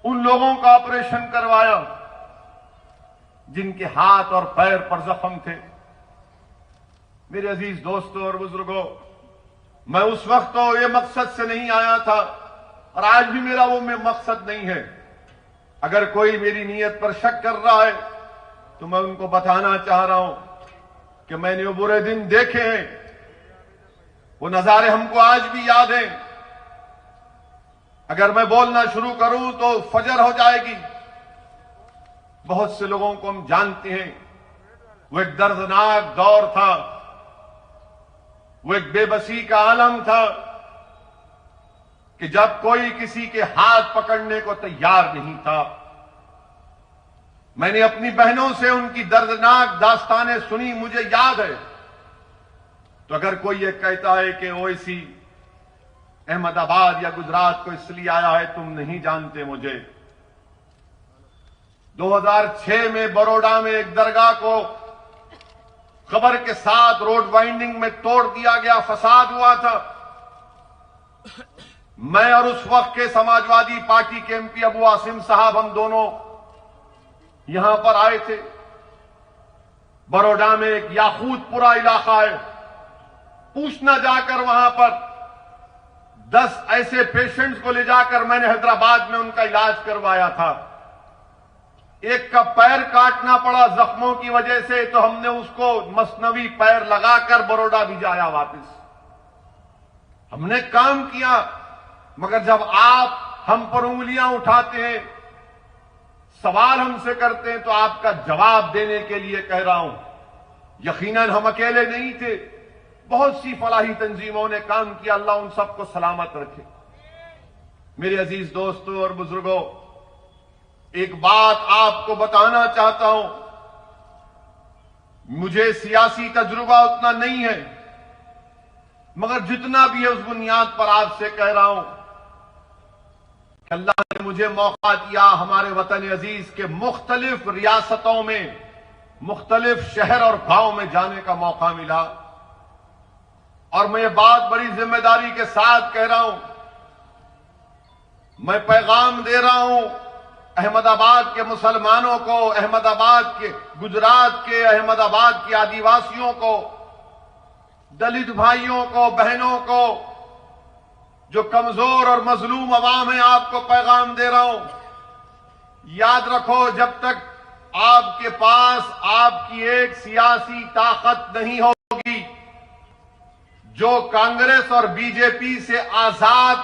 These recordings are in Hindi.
उन लोगों का ऑपरेशन करवाया जिनके हाथ और पैर पर जख्म थे। मेरे अजीज दोस्तों और बुजुर्गों, मैं उस वक्त तो ये मकसद से नहीं आया था और आज भी मेरा वो मकसद नहीं है। अगर कोई मेरी नीयत पर शक कर रहा है तो मैं उनको बताना चाह रहा हूं कि मैंने वो बुरे दिन देखे हैं, वो नजारे हमको आज भी याद हैं। अगर मैं बोलना शुरू करूं तो फजर हो जाएगी। बहुत से लोगों को हम जानते हैं, वो एक दर्दनाक दौर था, वो एक बेबसी का आलम था कि जब कोई किसी के हाथ पकड़ने को तैयार नहीं था। मैंने अपनी बहनों से उनकी दर्दनाक दास्तानें सुनी, मुझे याद है। तो अगर कोई ये कहता है कि ओवैसी अहमदाबाद या गुजरात को इसलिए आया है, तुम नहीं जानते मुझे। 2006 में बड़ौदा में एक दरगाह को खबर के साथ रोड वाइंडिंग में तोड़ दिया गया, फसाद हुआ था। मैं और उस वक्त के समाजवादी पार्टी के एमपी अबू आसिम साहब, हम दोनों यहां पर आए थे। बड़ौदा में एक याकूतपुरा इलाका है, पूछना जाकर वहां पर 10 ऐसे पेशेंट्स को ले जाकर मैंने हैदराबाद में उनका इलाज करवाया था। एक का पैर काटना पड़ा जख्मों की वजह से, तो हमने उसको मसनवी पैर लगाकर बड़ौदा भिजाया वापस। हमने काम किया, मगर जब आप हम पर उंगलियां उठाते हैं, सवाल हमसे करते हैं, तो आपका जवाब देने के लिए कह रहा हूं। यकीनन हम अकेले नहीं थे, बहुत सी फलाही तंजीमों ने काम किया। अल्लाह उन सबको सलामत रखे। मेरे अजीज दोस्तों और बुजुर्गों, एक बात आपको बताना चाहता हूं। मुझे सियासी तजुर्बा उतना नहीं है, मगर जितना भी है उस बुनियाद पर आपसे कह रहा हूं कि अल्लाह ने मुझे मौका दिया। हमारे वतन अजीज के मुख्तलिफ रियासतों में, मुख्तलिफ शहर और गांव में जाने का मौका मिला, और मैं ये बात बड़ी जिम्मेदारी के साथ कह रहा हूं। मैं पैगाम दे रहा हूं अहमदाबाद के मुसलमानों को, अहमदाबाद के, गुजरात के, अहमदाबाद के आदिवासियों को, दलित भाइयों को, बहनों को, जो कमजोर और मजलूम अवाम है, आपको पैगाम दे रहा हूं। याद रखो, जब तक आपके पास आपकी एक सियासी ताकत नहीं होगी जो कांग्रेस और बीजेपी से आजाद,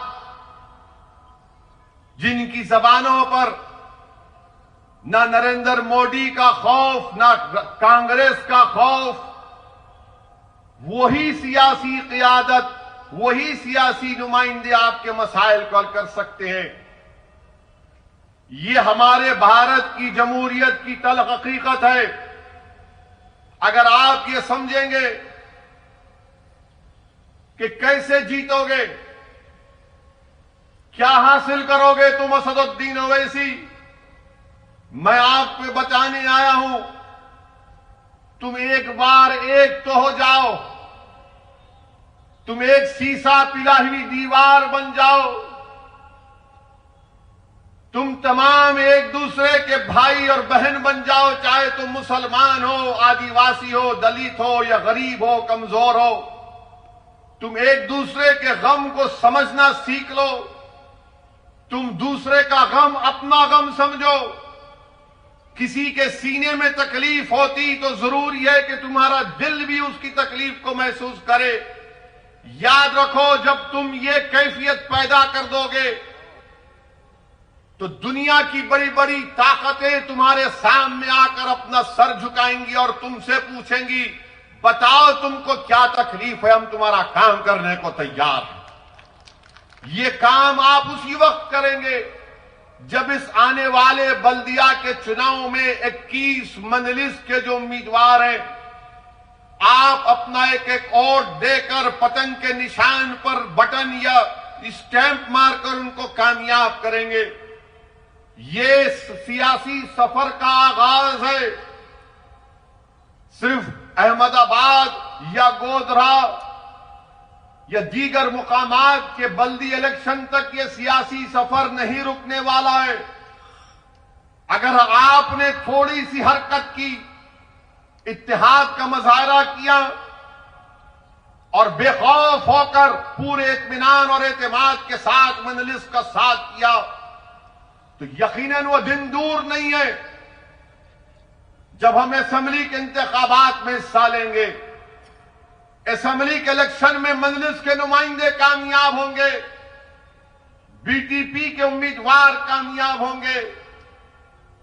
जिनकी जबानों पर ना नरेंद्र मोदी का खौफ, ना कांग्रेस का खौफ, वही सियासी क़ियादत, वही सियासी नुमाइंदे आपके मसाइल को हल कर सकते हैं। ये हमारे भारत की जमहूरियत की तल्ख हकीकत है। अगर आप ये समझेंगे कि कैसे जीतोगे, क्या हासिल करोगे तुम असदुद्दीन ओवैसी, मैं आपको बताने आया हूं। तुम एक बार एक तो हो जाओ, तुम एक शीशा पिला हुई दीवार बन जाओ। तुम तमाम एक दूसरे के भाई और बहन बन जाओ, चाहे तुम मुसलमान हो, आदिवासी हो, दलित हो या गरीब हो, कमजोर हो। तुम एक दूसरे के गम को समझना सीख लो। तुम दूसरे का गम अपना गम समझो। किसी के सीने में तकलीफ होती तो जरूरी है कि तुम्हारा दिल भी उसकी तकलीफ को महसूस करे। याद रखो, जब तुम ये कैफियत पैदा कर दोगे तो दुनिया की बड़ी बड़ी ताकतें तुम्हारे सामने आकर अपना सर झुकाएंगी और तुमसे पूछेंगी, बताओ तुमको क्या तकलीफ है, हम तुम्हारा काम करने को तैयार हैं। ये काम आप उसी वक्त करेंगे जब इस आने वाले बल्दिया के चुनाव में 21 मंजलिस के जो उम्मीदवार हैं, आप अपना एक एक वोट देकर पतंग के निशान पर बटन या स्टैंप मारकर उनको कामयाब करेंगे। ये सियासी सफर का आगाज है। सिर्फ अहमदाबाद या गोधरा या दीगर मुकामात के बल्दी इलेक्शन तक ये सियासी सफर नहीं रुकने वाला है। अगर आपने थोड़ी सी हरकत की, इत्तेहाद का मुजाहरा किया और बेखौफ होकर पूरे इत्मीनान और एतमाद के साथ मजलिस का साथ किया, तो यकीनन वो दिन दूर नहीं है जब हम असेंबली के इंतखाबात में हिस्सा लेंगे, असेंबली के इलेक्शन में मजलिस के नुमाइंदे कामयाब होंगे, बीटीपी के उम्मीदवार कामयाब होंगे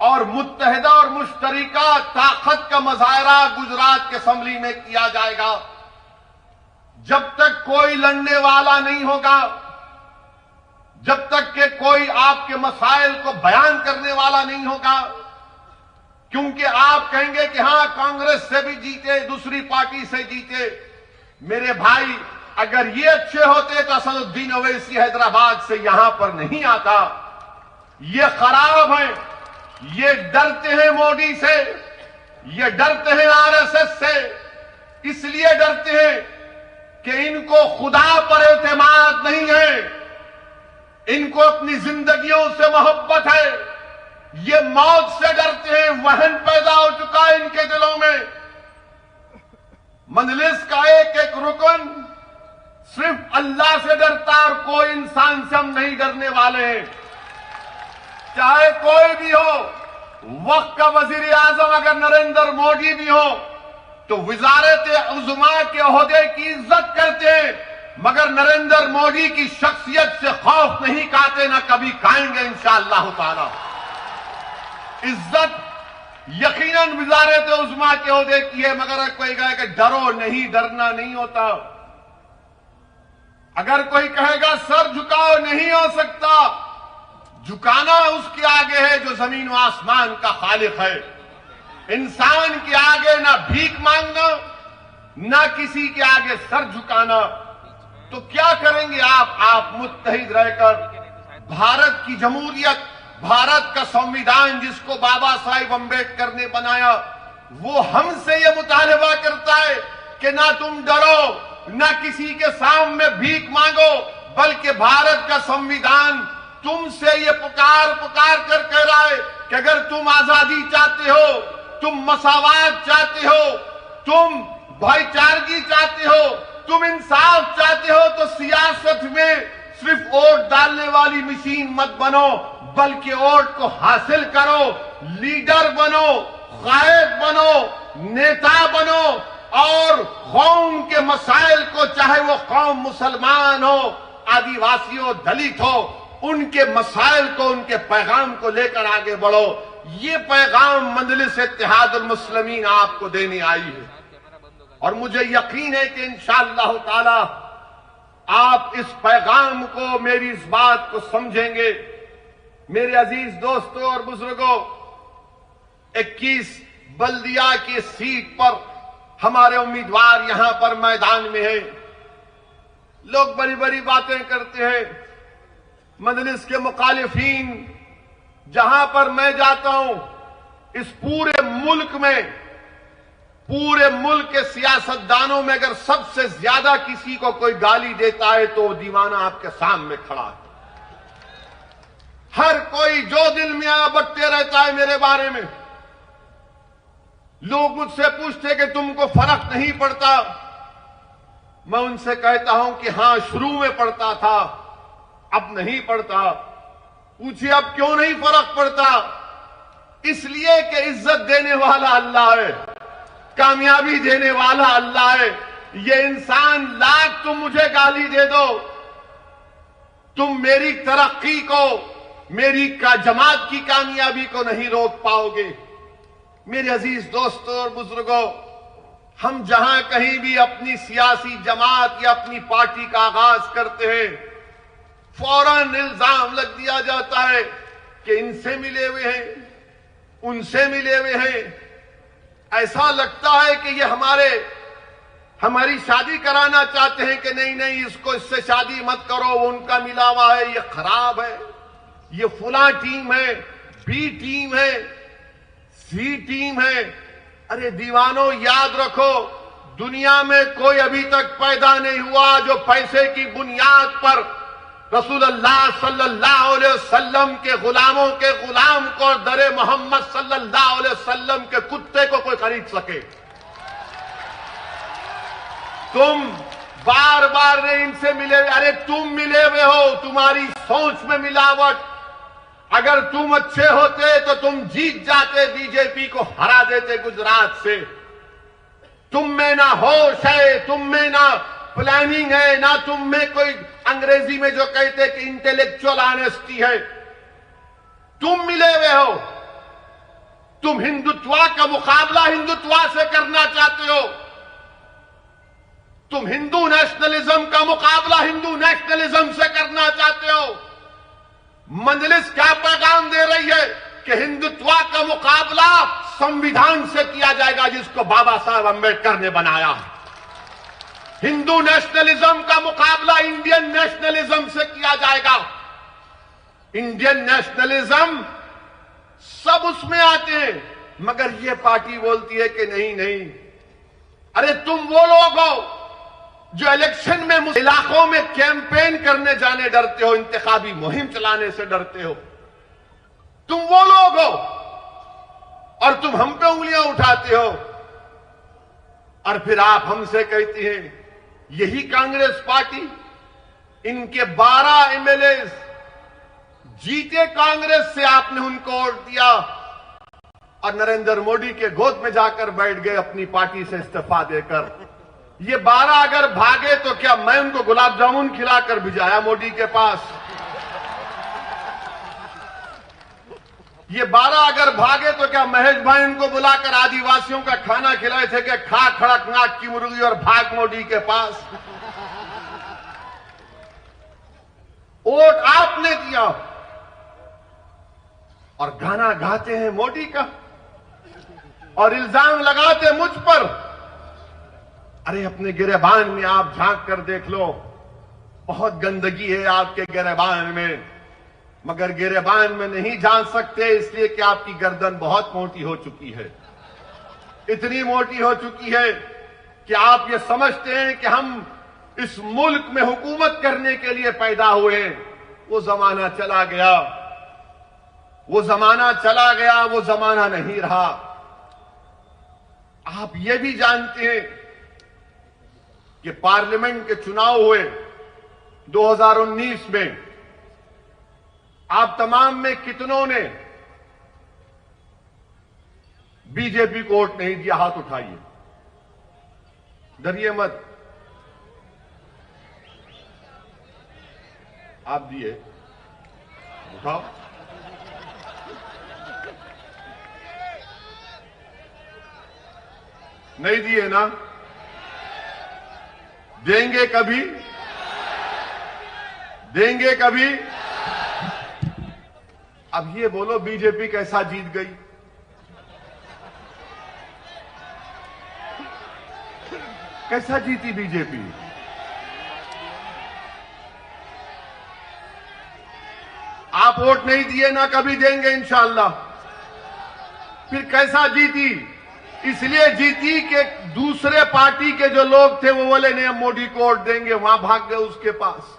और मुत्तहिदा और मुश्तरिका ताकत का मुजाहरा गुजरात के असेंबली में किया जाएगा। जब तक कोई लड़ने वाला नहीं होगा, जब तक कि कोई आपके मसाइल को बयान करने वाला नहीं होगा, क्योंकि आप कहेंगे कि हां कांग्रेस से भी जीते, दूसरी पार्टी से जीते। मेरे भाई, अगर ये अच्छे होते तो असदुद्दीन ओवैसी हैदराबाद से यहां पर नहीं आता। ये खराब है, ये डरते हैं मोदी से, ये डरते हैं आरएसएस से, इसलिए डरते हैं कि इनको खुदा पर एतमाद नहीं है, इनको अपनी जिंदगियों से मोहब्बत है, ये मौत से डरते हैं, वहन पैदा हो चुका है इनके दिलों में। मजलिस का एक एक रुकन सिर्फ अल्लाह से डरता है और कोई इंसान से हम नहीं डरने वाले हैं, चाहे कोई भी हो। वक्त का वजीर आजम अगर नरेंद्र मोदी भी हो तो वजारत उज़्मा के ओहदे की इज्जत करते हैं, मगर नरेंद्र मोदी की शख्सियत से खौफ नहीं खाते, ना कभी खाएंगे इंशाअल्लाह ताला। इज्जत यकीनन वजारत उज़्मा के ओहदे की है, मगर कोई कहे कि डरो नहीं, डरना नहीं होता। अगर कोई कहेगा सर झुकाओ, नहीं हो सकता। झुकाना उसके आगे है जो जमीन व आसमान का खालिक है। इंसान के आगे ना भीख मांगना, ना किसी के आगे सर झुकाना। तो क्या करेंगे आप मुत्तहिद रहकर भारत की जमहूरियत, भारत का संविधान जिसको बाबा साहिब अम्बेडकर ने बनाया, वो हमसे ये मुतालबा करता है कि ना तुम डरो, ना किसी के सामने भीख मांगो, बल्कि भारत का संविधान तुमसे ये पुकार कर कह रहा है कि अगर तुम आजादी चाहते हो, तुम मसावात चाहते हो, तुम भाईचारगी चाहते हो, तुम इंसाफ चाहते हो, तो सियासत में सिर्फ वोट डालने वाली मशीन मत बनो, बल्कि वोट को हासिल करो, लीडर बनो, कायद बनो, नेता बनो और कौम के मसाइल को, चाहे वो कौम मुसलमान हो, आदिवासी हो, दलित हो, उनके मसाइल को, उनके पैगाम को लेकर आगे बढ़ो। ये पैगाम मजलिस इत्तेहादुल मुस्लिमीन आपको देने आई है और मुझे यकीन है कि इंशाअल्लाह ताला आप इस पैगाम को, मेरी इस बात को समझेंगे। मेरे अजीज दोस्तों और बुजुर्गों, 21 बल्दिया की सीट पर हमारे उम्मीदवार यहां पर मैदान में हैं। लोग बड़ी बड़ी बातें करते हैं। मजलिस के मुखालिफीन, जहां पर मैं जाता हूं, इस पूरे मुल्क के सियासतदानों में अगर सबसे ज्यादा किसी को कोई गाली देता है तो वो दीवाना आपके सामने खड़ा है। हर कोई जो दिल में आया बकते रहता है मेरे बारे में। लोग मुझसे पूछते कि तुमको फर्क नहीं पड़ता। मैं उनसे कहता हूं कि हां, शुरू में पड़ता था, अब नहीं पड़ता। पूछिए अब क्यों नहीं फर्क पड़ता? इसलिए कि इज्जत देने वाला अल्लाह है, कामयाबी देने वाला अल्लाह है। ये इंसान लाख तुम मुझे गाली दे दो, तुम मेरी तरक्की को, मेरी जमात की कामयाबी को नहीं रोक पाओगे। मेरे अजीज दोस्तों और बुजुर्गों, हम जहां कहीं भी अपनी सियासी जमात या अपनी पार्टी का आगाज करते हैं, फौरन इल्जाम लग दिया जाता है कि इनसे मिले हुए हैं, उनसे मिले हुए हैं। ऐसा लगता है कि ये हमारी शादी कराना चाहते हैं कि नहीं, इसको इससे शादी मत करो, वो उनका मिला हुआ है, ये खराब है, ये फुला टीम है, बी टीम है, सी टीम है। अरे दीवानों, याद रखो, दुनिया में कोई अभी तक पैदा नहीं हुआ जो पैसे की बुनियाद पर रसूलुल्लाह सल्लल्लाहु अलैहि वसल्लम के गुलामों के गुलाम को और दरे मोहम्मद सल्लल्लाहु अलैहि वसल्लम के कुत्ते को कोई खरीद सके। तुम बार बार ने इनसे मिले, अरे तुम मिले हुए हो, तुम्हारी सोच में मिलावट। अगर तुम अच्छे होते तो तुम जीत जाते, बीजेपी को हरा देते गुजरात से। तुम में ना होश है, तुम में ना प्लानिंग है, ना तुम में कोई अंग्रेजी में जो कहते कि इंटेलेक्चुअल ऑनेस्टी है। तुम मिले हुए हो, तुम हिंदुत्व का मुकाबला हिंदुत्व से करना चाहते हो, तुम हिंदू नेशनलिज्म का मुकाबला हिंदू नेशनलिज्म से करना चाहते हो। मजलिस क्या पैगाम दे रही है कि हिंदुत्व का मुकाबला संविधान से किया जाएगा जिसको बाबा साहब अंबेडकर ने बनाया है। हिंदू नेशनलिज्म का मुकाबला इंडियन नेशनलिज्म से किया जाएगा। इंडियन नेशनलिज्म सब उसमें आते हैं, मगर ये पार्टी बोलती है कि नहीं नहीं। अरे तुम वो लोग हो जो इलेक्शन में इलाकों में कैंपेन करने जाने डरते हो, इंतखाबी मुहिम चलाने से डरते हो। तुम वो लोग हो और तुम हम पे उंगलियां उठाते हो और फिर आप हमसे कहती हैं यही कांग्रेस पार्टी, इनके 12 एमएलए जीते कांग्रेस से, आपने उनको वोट दिया और नरेंद्र मोदी के गोद में जाकर बैठ गए अपनी पार्टी से इस्तीफा देकर। ये 12 अगर भागे तो क्या मैं उनको गुलाब जामुन खिलाकर भिजाया मोदी के पास? ये 12 अगर भागे तो क्या महेश भाई उनको बुलाकर आदिवासियों का खाना खिलाए थे कि खा खड़कनाथ की मुर्गी और भाग मोदी के पास? वोट आपने दिया और गाना गाते हैं मोदी का और इल्जाम लगाते मुझ पर। अरे अपने गिरेबान में आप झांक कर देख लो, बहुत गंदगी है आपके गिरेबान में, मगर गिरेबान में नहीं झांक सकते इसलिए कि आपकी गर्दन बहुत मोटी हो चुकी है। इतनी मोटी हो चुकी है कि आप ये समझते हैं कि हम इस मुल्क में हुकूमत करने के लिए पैदा हुए। वो जमाना चला गया, वो जमाना चला गया, वो जमाना नहीं रहा। आप ये भी जानते हैं कि पार्लियामेंट के चुनाव हुए 2019 में, आप तमाम में कितनों ने बीजेपी को वोट नहीं दिया? हाथ उठाइए, डरिए मत। आप दिए, उठाओ। नहीं दिए ना? देंगे कभी? देंगे कभी? अब ये बोलो बीजेपी कैसा जीत गई? कैसा जीती बीजेपी? आप वोट नहीं दिए ना, कभी देंगे इंशाअल्लाह। फिर कैसा जीती? इसलिए जीती कि दूसरे पार्टी के जो लोग थे वो बोले नहीं हम मोदी को वोट देंगे, वहां भाग गए उसके पास,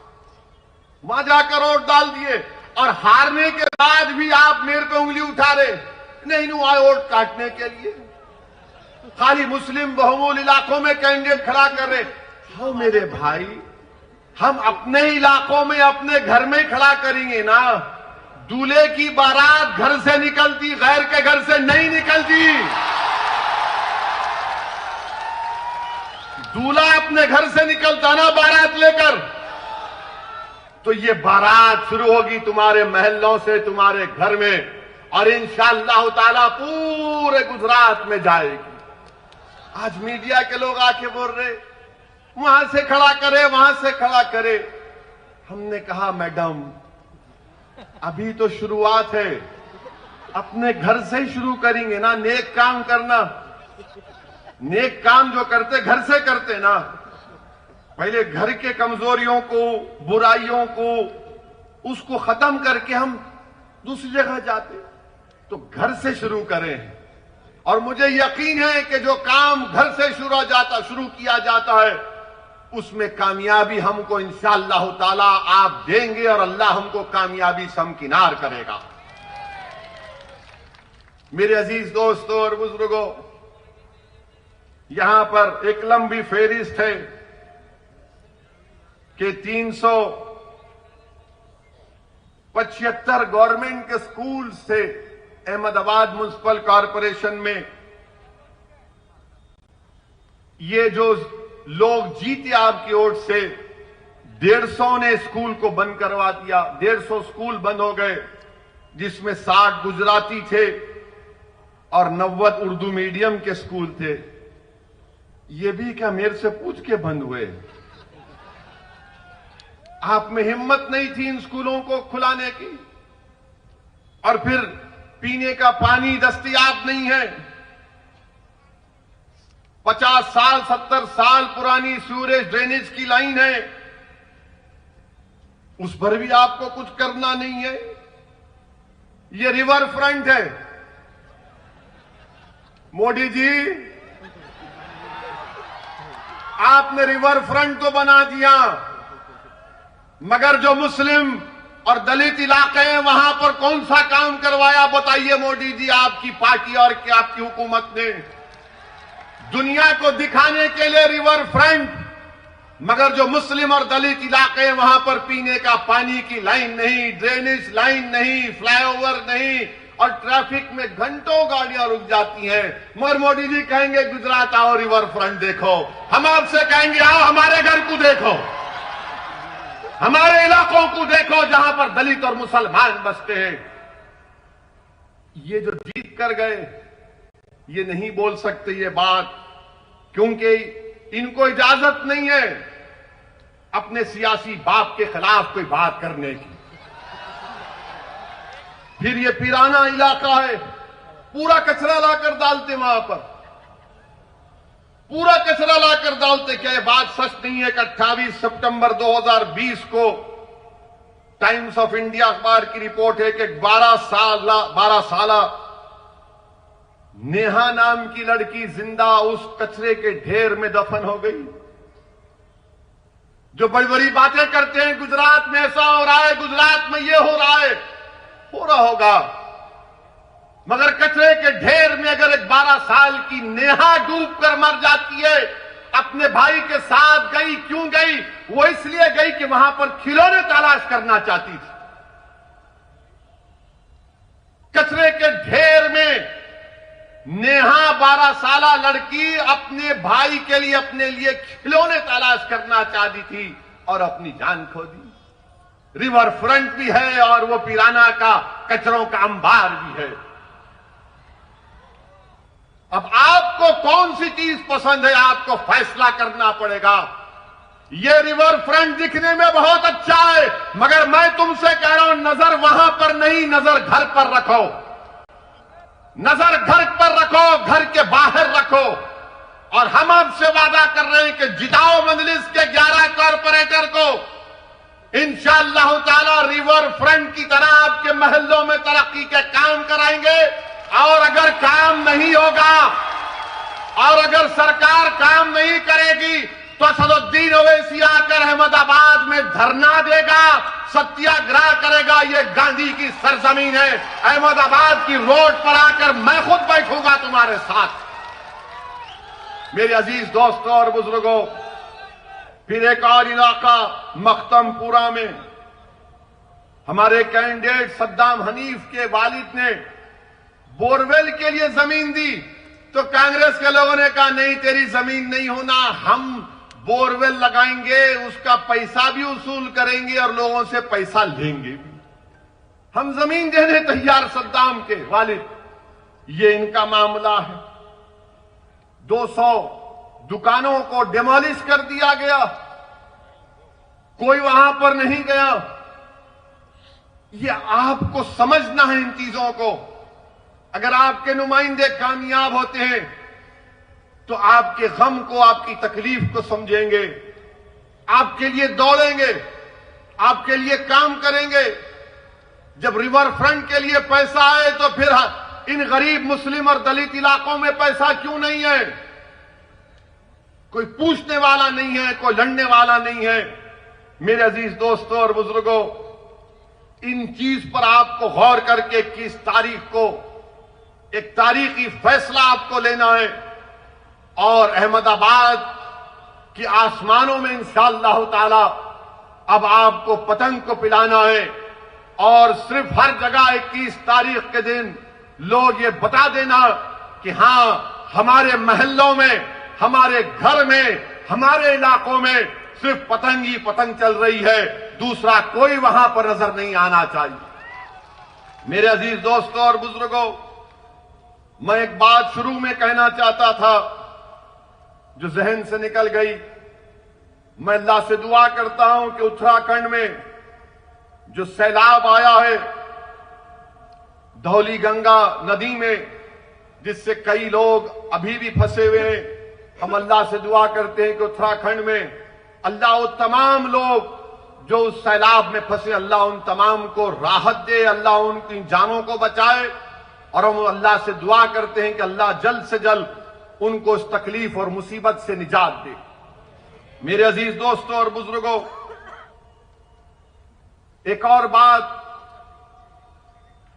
वहां जाकर वोट डाल दिए। और हारने के बाद भी आप मेरे पे उंगली उठा रहे, नहीं नु आए वोट काटने के लिए, खाली मुस्लिम बहुमूल इलाकों में कैंडिडेट खड़ा कर रहे। हाँ मेरे भाई, हम अपने इलाकों में अपने घर में खड़ा करेंगे ना। दूल्हे की बारात घर से निकलती, गैर के घर से नहीं निकलती। दूल्हा अपने घर से निकलता ना बारात लेकर, तो ये बारात शुरू होगी तुम्हारे महल्लों से, तुम्हारे घर में, और इंशाअल्लाह ताला पूरे गुजरात में जाएगी। आज मीडिया के लोग आके बोल रहे वहां से खड़ा करे, वहां से खड़ा करे। हमने कहा मैडम अभी तो शुरुआत है, अपने घर से ही शुरू करेंगे ना। नेक काम करना, नेक काम जो करते घर से करते ना। पहले घर के कमजोरियों को, बुराइयों को, उसको खत्म करके हम दूसरी जगह जाते। तो घर से शुरू करें, और मुझे यकीन है कि जो काम घर से शुरू किया जाता है उसमें कामयाबी हमको इंशाअल्लाह ताला आप देंगे और अल्लाह हमको कामयाबी से हमकिनार करेगा। मेरे अजीज दोस्तों और बुजुर्गों, यहां पर एक लंबी फेहरिस्त है कि 375 गवर्नमेंट के स्कूल से अहमदाबाद म्युनिसिपल कॉरपोरेशन में ये जो लोग जीते आपकी ओर से 150 ने स्कूल को बंद करवा दिया। 150 स्कूल बंद हो गए, जिसमें 60 गुजराती थे और 90 उर्दू मीडियम के स्कूल थे। ये भी क्या मेरे से पूछ के बंद हुए? आप में हिम्मत नहीं थी इन स्कूलों को खुलाने की। और फिर पीने का पानी दस्तयाब नहीं है। 50 साल 70 साल पुरानी सीवरेज ड्रेनेज की लाइन है, उस पर भी आपको कुछ करना नहीं है। ये रिवर फ्रंट है। मोदी जी, आपने रिवर फ्रंट तो बना दिया, मगर जो मुस्लिम और दलित इलाके हैं वहां पर कौन सा काम करवाया? बताइए मोदी जी, आपकी पार्टी और क्या आपकी हुकूमत ने? दुनिया को दिखाने के लिए रिवर फ्रंट, मगर जो मुस्लिम और दलित इलाके हैं वहां पर पीने का पानी की लाइन नहीं, ड्रेनेज लाइन नहीं, फ्लाईओवर नहीं, और ट्रैफिक में घंटों गाड़ियां रुक जाती हैं। मगर मोदी जी कहेंगे गुजरात आओ, रिवर फ्रंट देखो। हम आपसे कहेंगे आओ हमारे घर को देखो, हमारे इलाकों को देखो जहां पर दलित और मुसलमान बसते हैं। ये जो जीत कर गए, ये नहीं बोल सकते ये बात, क्योंकि इनको इजाजत नहीं है अपने सियासी बाप के खिलाफ कोई बात करने की। फिर ये पिराना इलाका है, पूरा कचरा लाकर डालते वहां पर, पूरा कचरा लाकर डालते। क्या ये बात सच नहीं है कि 28 सितंबर 2020 को टाइम्स ऑफ इंडिया अखबार की रिपोर्ट है कि 12 साला नेहा नाम की लड़की जिंदा उस कचरे के ढेर में दफन हो गई। जो बड़ी बड़ी बातें करते हैं गुजरात में ऐसा हो रहा है, गुजरात में ये हो रहा है, हो रहा होगा, मगर कचरे के ढेर में अगर एक 12 साल की नेहा डूब कर मर जाती है, अपने भाई के साथ गई, क्यों गई? वो इसलिए गई कि वहां पर खिलौने तलाश करना चाहती थी। कचरे के ढेर में नेहा 12 साला लड़की अपने भाई के लिए, अपने लिए खिलौने तलाश करना चाहती थी और अपनी जान खो दी। रिवर फ्रंट भी है और वो पिराना का कचरों का अंबार भी है। अब आपको कौन सी चीज पसंद है, आपको फैसला करना पड़ेगा। ये रिवर फ्रंट दिखने में बहुत अच्छा है, मगर मैं तुमसे कह रहा हूं नजर वहां पर नहीं, नजर घर पर रखो। नजर घर पर रखो, घर के बाहर रखो। और हम आपसे वादा कर रहे हैं कि जिताओ मजलिस के 11 कॉरपोरेटर को, इंशाअल्लाह ताला रिवर फ्रंट की तरह आपके महल्लों में तरक्की के काम कराएंगे। और अगर काम नहीं होगा और अगर सरकार काम नहीं करेगी तो असदुद्दीन ओवैसी आकर अहमदाबाद में धरना देगा, सत्याग्रह करेगा। ये गांधी की सरजमीन है। अहमदाबाद की रोड पर आकर मैं खुद बैठूंगा तुम्हारे साथ। मेरे अजीज दोस्तों और बुजुर्गों, फिर एक और इलाका मख्तमपुरा में हमारे कैंडिडेट सद्दाम हनीफ के वालिद ने बोरवेल के लिए जमीन दी, तो कांग्रेस के लोगों ने कहा नहीं, तेरी जमीन नहीं होना, हम बोरवेल लगाएंगे, उसका पैसा भी वसूल करेंगे और लोगों से पैसा लेंगे भी। हम जमीन देने तैयार सद्दाम के वालिद। ये इनका मामला है। 200 दुकानों को डिमोलिश कर दिया गया, कोई वहां पर नहीं गया। ये आपको समझना है इन चीजों को। अगर आपके नुमाइंदे कामयाब होते हैं तो आपके गम को, आपकी तकलीफ को समझेंगे, आपके लिए दौड़ेंगे, आपके लिए काम करेंगे। जब रिवर फ्रंट के लिए पैसा आए तो फिर इन गरीब मुस्लिम और दलित इलाकों में पैसा क्यों नहीं है? कोई पूछने वाला नहीं है, कोई लड़ने वाला नहीं है। मेरे अजीज दोस्तों और बुजुर्गों, इन चीज पर आपको गौर करके 21 तारीख को एक तारीखी फैसला आपको लेना है और अहमदाबाद के आसमानों में इंशाअल्लाह ताला अब आपको पतंग को पिलाना है और सिर्फ हर जगह 21 तारीख के दिन लोग ये बता देना कि हां, हमारे मोहल्लों में, हमारे घर में, हमारे इलाकों में सिर्फ पतंग ही पतंग चल रही है, दूसरा कोई वहां पर नजर नहीं आना चाहिए। मेरे अजीज दोस्तों और बुजुर्गों, मैं एक बात शुरू में कहना चाहता था जो जहन से निकल गई। मैं अल्लाह से दुआ करता हूं कि उत्तराखंड में जो सैलाब आया है धौली गंगा नदी में, जिससे कई लोग अभी भी फंसे हुए हैं, हम अल्लाह से दुआ करते हैं कि उत्तराखंड में अल्लाह वो तमाम लोग जो उस सैलाब में फंसे, अल्लाह उन तमाम को राहत दे, अल्लाह उनकी जानों को बचाए। और हम अल्लाह से दुआ करते हैं कि अल्लाह जल्द से जल्द उनको उस तकलीफ और मुसीबत से निजात दे। मेरे अजीज दोस्तों और बुजुर्गों, एक और बात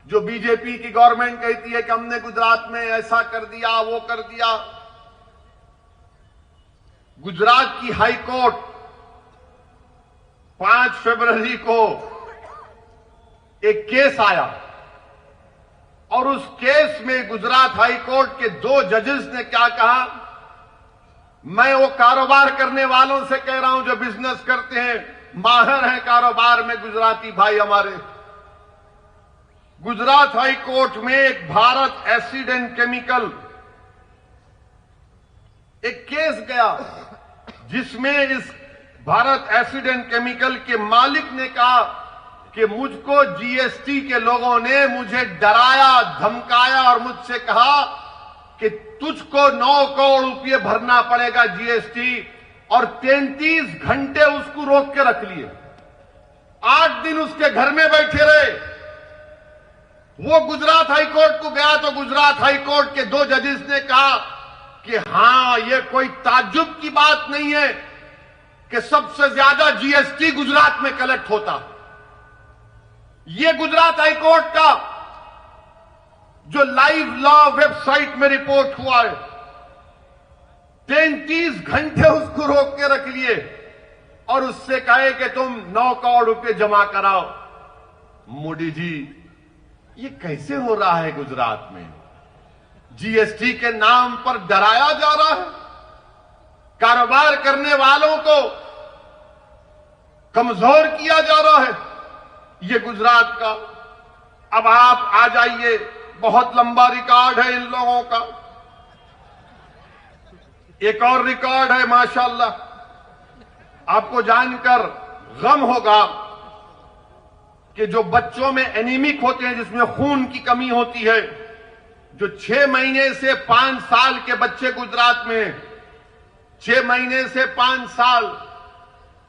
जो बीजेपी की गवर्नमेंट कहती है कि हमने गुजरात में ऐसा कर दिया, वो कर दिया। गुजरात की हाई कोर्ट 5 फरवरी को एक केस आया और उस केस में गुजरात हाई कोर्ट के 2 जजेस ने क्या कहा, मैं वो कारोबार करने वालों से कह रहा हूं जो बिजनेस करते हैं, माहिर हैं कारोबार में गुजराती भाई हमारे। गुजरात हाई कोर्ट में एक भारत एसिड एंड केमिकल एक केस गया जिसमें इस भारत एसिड एंड केमिकल के मालिक ने कहा कि मुझको जीएसटी के लोगों ने मुझे डराया, धमकाया और मुझसे कहा कि तुझको 9 करोड़ रुपए भरना पड़ेगा जीएसटी, और 33 घंटे उसको रोक के रख लिए। 8 दिन उसके घर में बैठे रहे। वो गुजरात हाई कोर्ट को गया तो गुजरात हाई कोर्ट के 2 जजेस ने कहा कि हां, ये कोई ताज्जुब की बात नहीं है कि सबसे ज्यादा जीएसटी गुजरात में कलेक्ट होता। ये गुजरात हाई कोर्ट का जो लाइव लॉ वेबसाइट में रिपोर्ट हुआ है, 33 घंटे उसको रोक के रख लिए और उससे कहे कि तुम 9 करोड़ रुपए जमा कराओ। मोदी जी, ये कैसे हो रहा है गुजरात में? जीएसटी के नाम पर डराया जा रहा है, कारोबार करने वालों को कमजोर किया जा रहा है। ये गुजरात का, अब आप आ जाइए, बहुत लंबा रिकॉर्ड है इन लोगों का। एक और रिकॉर्ड है माशाअल्लाह, आपको जानकर गम होगा कि जो बच्चों में एनीमिक होते हैं, जिसमें खून की कमी होती है, जो 6 महीने से 5 साल के बच्चे गुजरात में, 6 महीने से 5 साल,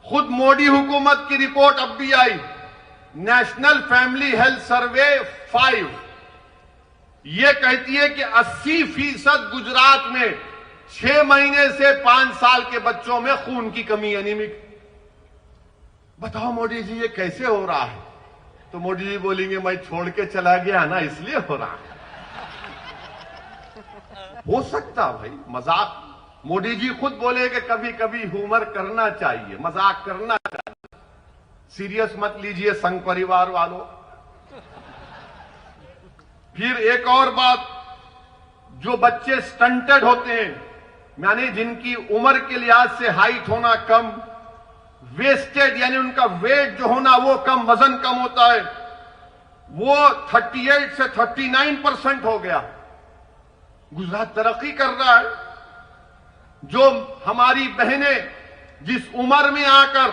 खुद मोदी हुकूमत की रिपोर्ट अब भी आई, नेशनल फैमिली हेल्थ सर्वे 5, ये कहती है कि 80% गुजरात में 6 महीने से 5 साल के बच्चों में खून की कमी, एनीमिक। बताओ मोदी जी, ये कैसे हो रहा है? तो मोदी जी बोलेंगे, मैं छोड़ के चला गया ना, इसलिए हो रहा है। हो सकता भाई मजाक, मोदी जी खुद बोले कि कभी कभी ह्यूमर करना चाहिए, मजाक करना चाहिए, सीरियस मत लीजिए संघ परिवार वालों। फिर एक और बात, जो बच्चे स्टंटेड होते हैं, यानी जिनकी उम्र के लिहाज से हाइट होना कम, वेस्टेड यानी उनका वेट जो होना वो कम, वजन कम होता है, वो 38 से 39% हो गया। गुजरात तरक्की कर रहा है। जो हमारी बहनें जिस उम्र में आकर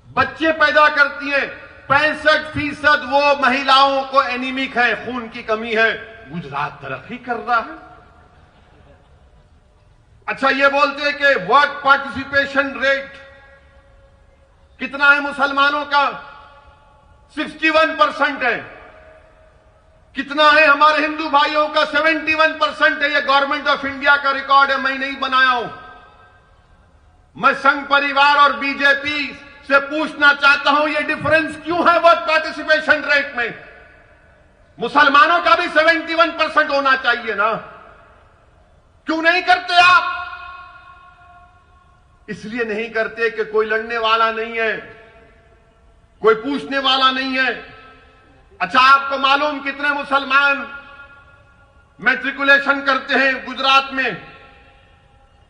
बच्चे पैदा करती हैं, 65% वो महिलाओं को एनीमिक है, खून की कमी है। गुजरात तरक्की कर रहा है। अच्छा, ये बोलते हैं कि वर्क पार्टिसिपेशन रेट कितना है मुसलमानों का? 61% है। कितना है हमारे हिंदू भाइयों का? 71% है। ये गवर्नमेंट ऑफ इंडिया का रिकॉर्ड है, मैं नहीं बनाया हूं। मैं संघ परिवार और बीजेपी से पूछना चाहता हूं, ये डिफरेंस क्यों है वोट पार्टिसिपेशन रेट में? मुसलमानों का भी 71% होना चाहिए ना, क्यों नहीं करते आप? इसलिए नहीं करते कि कोई लड़ने वाला नहीं है, कोई पूछने वाला नहीं है। अच्छा, आपको मालूम कितने मुसलमान मैट्रिकुलेशन करते हैं गुजरात में?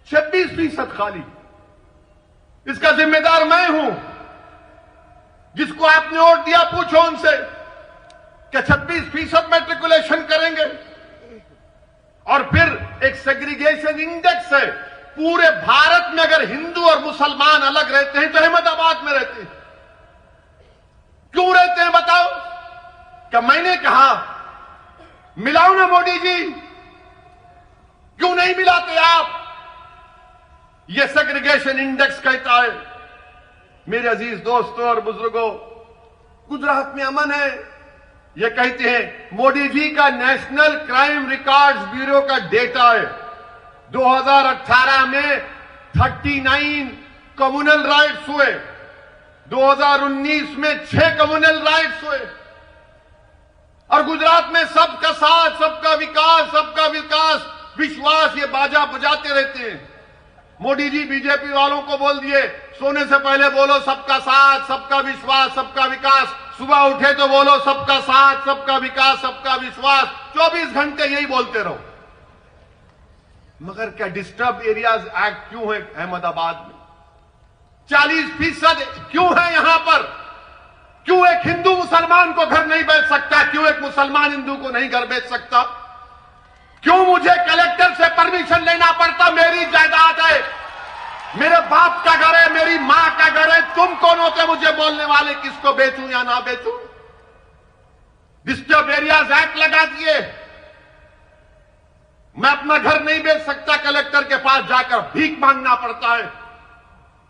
26% खाली। इसका जिम्मेदार मैं हूं। जिसको आपने वोट दिया, पूछो उनसे कि 26% मैट्रिकुलेशन करेंगे। और फिर एक सेग्रीगेशन इंडेक्स है। पूरे भारत में अगर हिंदू और मुसलमान अलग रहते हैं तो अहमदाबाद में रहते हैं। क्यों रहते हैं बताओ? क्या मैंने कहा मिलाओ ना मोदी जी? क्यों नहीं मिलाते आप? यह सेग्रीगेशन इंडेक्स कहता है। मेरे अजीज दोस्तों और बुजुर्गों, गुजरात में अमन है। यह कहते हैं, मोदी जी का नेशनल क्राइम रिकॉर्ड्स ब्यूरो का डेटा है, 2018 में 39 कम्युनल राइट्स हुए, 2019 में 6 कम्युनल राइट्स हुए। और गुजरात में सबका साथ, सबका विकास, विश्वास, ये बाजा बजाते रहते हैं। मोदी जी बीजेपी वालों को बोल दिए, सोने से पहले बोलो सबका साथ, सबका विश्वास, सबका विकास। सुबह उठे तो बोलो सबका साथ, सबका विकास, सबका विश्वास। 24 घंटे यही बोलते रहो। मगर क्या डिस्टर्ब एरियाज एक्ट क्यों है अहमदाबाद में? 40% क्यों है यहां पर? क्यों एक हिंदू मुसलमान को घर नहीं बेच सकता? क्यों एक मुसलमान हिंदू को नहीं घर बेच सकता? क्यों मुझे कलेक्टर से परमिशन लेना पड़ता? मेरी जायदाद है, मेरे बाप का घर है, मेरी मां का घर है। तुम कौन होते मुझे बोलने वाले किसको बेचूं या ना बेचूं? डिस्टर्ब एरियाज एक्ट लगा दिए। मैं अपना घर नहीं बेच सकता, कलेक्टर के पास जाकर भीख मांगना पड़ता है।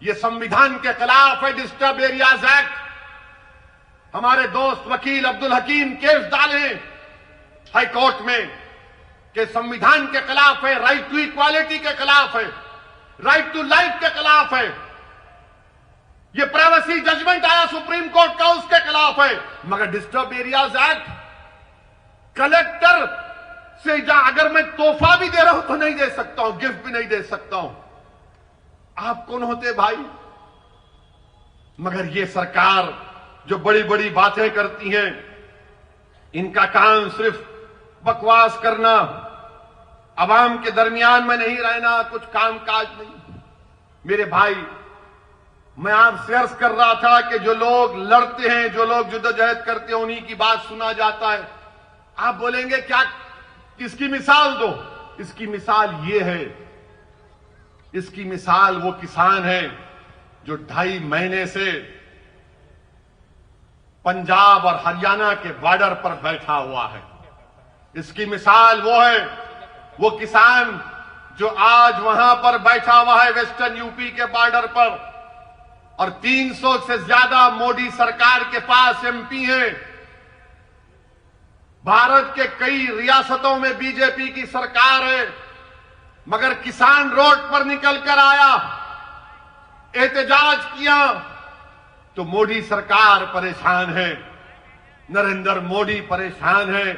यह संविधान के खिलाफ है डिस्टर्ब एरियाज एक्ट। हमारे दोस्त वकील अब्दुल हकीम केस डाले हाई कोर्ट में कि संविधान के खिलाफ है, राइट टू इक्वालिटी के खिलाफ है, राइट टू लाइफ के खिलाफ है। यह प्राइवेसी जजमेंट आया सुप्रीम कोर्ट का, उसके खिलाफ है। मगर डिस्टर्ब एरियाज एक्ट, कलेक्टर से अगर मैं तोहफा भी दे रहा हूं तो नहीं दे सकता हूं, गिफ्ट भी नहीं दे सकता हूं। आप कौन होते भाई? मगर यह सरकार जो बड़ी बड़ी बातें करती हैं, इनका काम सिर्फ बकवास करना, अवाम के दरमियान में नहीं रहना, कुछ काम काज नहीं। मेरे भाई, मैं आपसे अर्ज कर रहा था कि जो लोग लड़ते हैं, जो लोग जद्दोजहद करते हैं, उन्हीं की बात सुना जाता है। आप बोलेंगे क्या, किसकी मिसाल दो? इसकी मिसाल ये है, इसकी मिसाल वो किसान है जो 2.5 महीने से पंजाब और हरियाणा के बॉर्डर पर बैठा हुआ है। इसकी मिसाल वो है, वो किसान जो आज वहां पर बैठा हुआ है वेस्टर्न यूपी के बॉर्डर पर, और 300 से ज्यादा मोदी सरकार के पास एमपी हैं। भारत के कई रियासतों में बीजेपी की सरकार है, मगर किसान रोड पर निकलकर आया, एहतजाज किया, तो मोदी सरकार परेशान है, नरेंद्र मोदी परेशान है,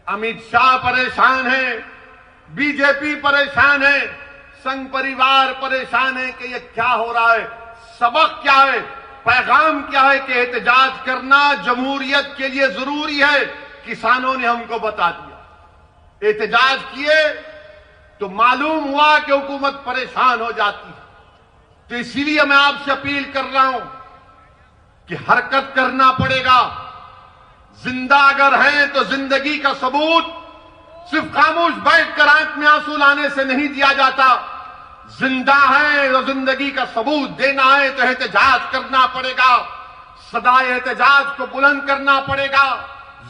अमित शाह परेशान है, बीजेपी परेशान है, संघ परिवार परेशान है कि ये क्या हो रहा है, सबक क्या है, पैगाम क्या है कि एहतजाज करना जमहूरियत के लिए जरूरी है। किसानों ने हमको बता दिया, एहतजाज किए तो मालूम हुआ कि हुकूमत परेशान हो जाती है। तो इसीलिए मैं आपसे अपील कर रहा हूं कि हरकत करना पड़ेगा। जिंदा अगर हैं तो जिंदगी का सबूत सिर्फ खामोश बैठकर आंख में आंसू लाने से नहीं दिया जाता। जिंदा है तो जिंदगी का सबूत देना है तो एहतजाज करना पड़ेगा, सदा एहतजाज को बुलंद करना पड़ेगा,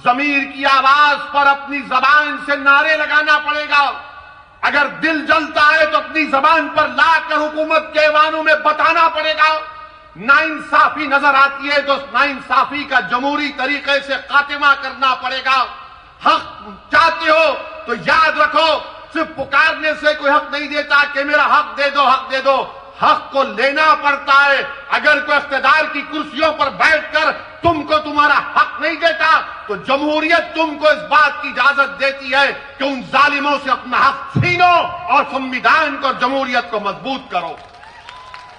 जमीर की आवाज पर अपनी जबान से नारे लगाना पड़ेगा। अगर दिल जलता है तो अपनी जबान पर लाकर हुकूमत के ऐवानों में बताना पड़ेगा। नाइंसाफी नजर आती है तो नाइंसाफी का जमहूरी तरीके से खात्मा करना पड़ेगा। हक चाहते हो तो याद रखो, सिर्फ पुकारने से कोई हक नहीं देता कि मेरा हक दे दो, हक दे दो। हक को लेना पड़ता है। अगर कोई इख्तियार की कुर्सियों पर बैठकर तुमको तुम्हारा हक नहीं देता तो जमहूरियत तुमको इस बात की इजाजत देती है कि उन जालिमों से अपना हक छीनो और संविधान को और जमहूरियत को मजबूत करो।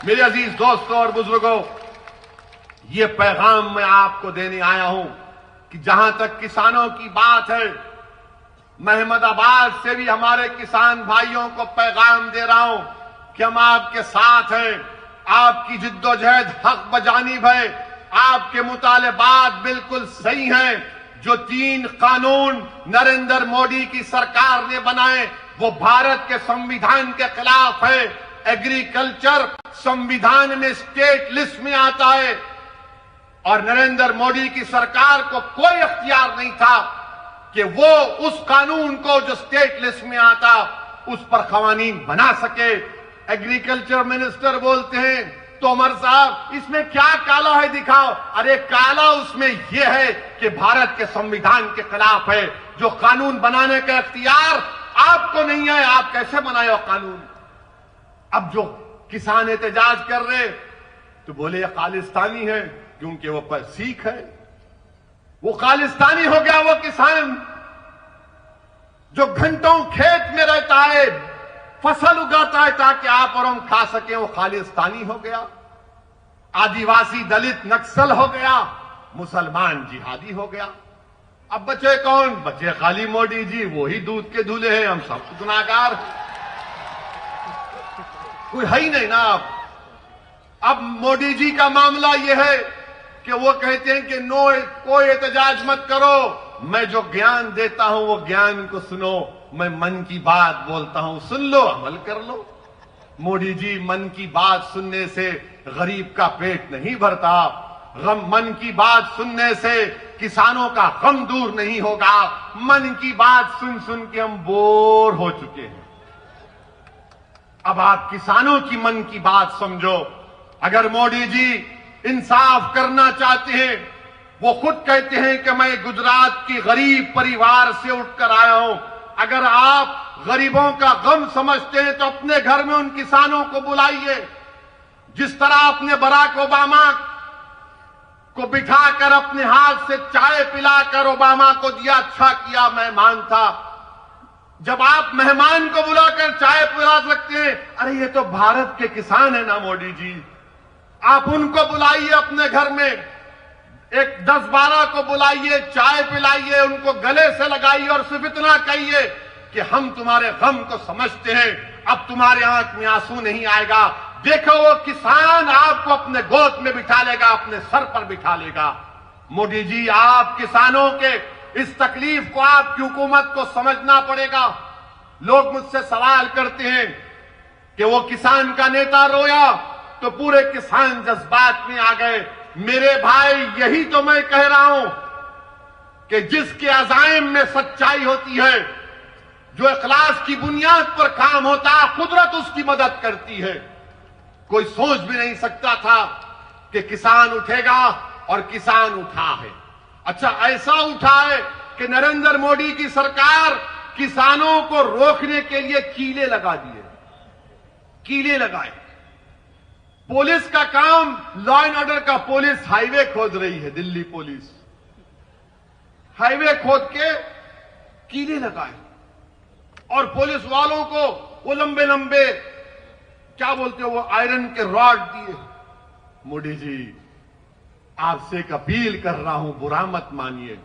मेरे अजीज दोस्तों और बुजुर्गों, ये पैगाम मैं आपको देने आया हूं कि जहां तक किसानों की बात है, मैं अहमदाबाद से भी हमारे किसान भाइयों को पैगाम दे रहा हूं कि हम आपके साथ हैं। आपकी जिद्दोजहद हक बजानिब है। आपके मुतालबात बिल्कुल सही हैं। जो 3 कानून नरेंद्र मोदी की सरकार ने बनाए वो भारत के संविधान के खिलाफ है। एग्रीकल्चर संविधान में स्टेट लिस्ट में आता है और नरेंद्र मोदी की सरकार को कोई अख्तियार नहीं था कि वो उस कानून को जो स्टेट लिस्ट में आता उस पर कवानीन बना सके। एग्रीकल्चर मिनिस्टर बोलते हैं तोमर साहब इसमें क्या काला है दिखाओ। अरे काला उसमें यह है कि भारत के संविधान के खिलाफ है। जो कानून बनाने का इख्तियार आपको नहीं है, आप कैसे बनाए हो कानून। अब जो किसान एहतजाज कर रहे तो बोले ये खालिस्तानी है क्योंकि वो पर सिख है। वो खालिस्तानी हो गया वो किसान जो घंटों खेत में रहता है, फसल उगाता है ताकि आप और हम खा सकें, वो खालिस्तानी हो गया। आदिवासी दलित नक्सल हो गया, मुसलमान जिहादी हो गया। अब बचे कौन? बचे खाली मोदी जी, वही दूध के दूल्हे हैं, हम सब गुनाहगार। कोई है ही नहीं ना। अब मोदी जी का मामला यह है कि वो कहते हैं कि नो, कोई एहतजाज मत करो, मैं जो ज्ञान देता हूं वो ज्ञान को सुनो, मैं मन की बात बोलता हूं, सुन लो, अमल कर लो। मोदी जी, मन की बात सुनने से गरीब का पेट नहीं भरता। मन की बात सुनने से किसानों का गम दूर नहीं होगा। मन की बात सुन सुन के हम बोर हो चुके हैं। अब आप किसानों की मन की बात समझो। अगर मोदी जी इंसाफ करना चाहते हैं, वो खुद कहते हैं कि मैं गुजरात की गरीब परिवार से उठकर आया हूं। अगर आप गरीबों का गम समझते हैं तो अपने घर में उन किसानों को बुलाइए। जिस तरह आपने बराक ओबामा को बिठाकर अपने हाथ से चाय पिलाकर ओबामा को दिया, अच्छा किया, मेहमान था। जब आप मेहमान को बुलाकर चाय पिला सकते हैं, अरे ये तो भारत के किसान है ना मोदी जी, आप उनको बुलाइए अपने घर में, एक 10-12 को बुलाइए, चाय पिलाइए, उनको गले से लगाइए और सिर्फ इतना कहिए कि हम तुम्हारे गम को समझते हैं, अब तुम्हारे आंख में आंसू नहीं आएगा। देखो वो किसान आपको अपने गोद में बिठा लेगा, अपने सर पर बिठा लेगा। मोदी जी, आप किसानों के इस तकलीफ को आपकी हुकूमत को समझना पड़ेगा। लोग मुझसे सवाल करते हैं कि वो किसान का नेता रोया तो पूरे किसान जज्बात में आ गए। मेरे भाई, यही तो मैं कह रहा हूं कि जिसके अज़ाइम में सच्चाई होती है, जो इखलास की बुनियाद पर काम होता है, कुदरत उसकी मदद करती है। कोई सोच भी नहीं सकता था कि किसान उठेगा और किसान उठा है। अच्छा, ऐसा उठा है कि नरेंद्र मोदी की सरकार किसानों को रोकने के लिए कीले लगा दिए, कीले लगाए। पुलिस का काम, लॉ एंड ऑर्डर का, पुलिस हाईवे खोद रही है, दिल्ली पुलिस हाईवे खोद के कीले लगाए और पुलिस वालों को वो लंबे लंबे क्या बोलते हो, वो आयरन के रॉड दिए। मोदी जी, आपसे एक अपील कर रहा हूं, बुरा मत मानिए।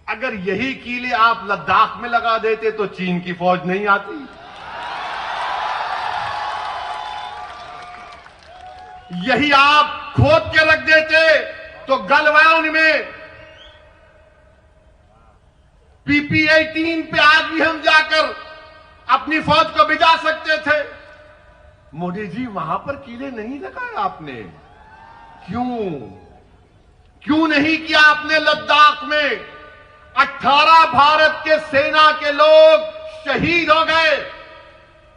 अगर यही कीले आप लद्दाख में लगा देते तो चीन की फौज नहीं आती। यही आप खोद के रख देते तो गलवान में PP-18 पे आज भी हम जाकर अपनी फौज को भिजा सकते थे। मोदी जी, वहां पर कीले नहीं लगाए आपने। क्यों नहीं किया आपने? लद्दाख में 18 भारत के सेना के लोग शहीद हो गए।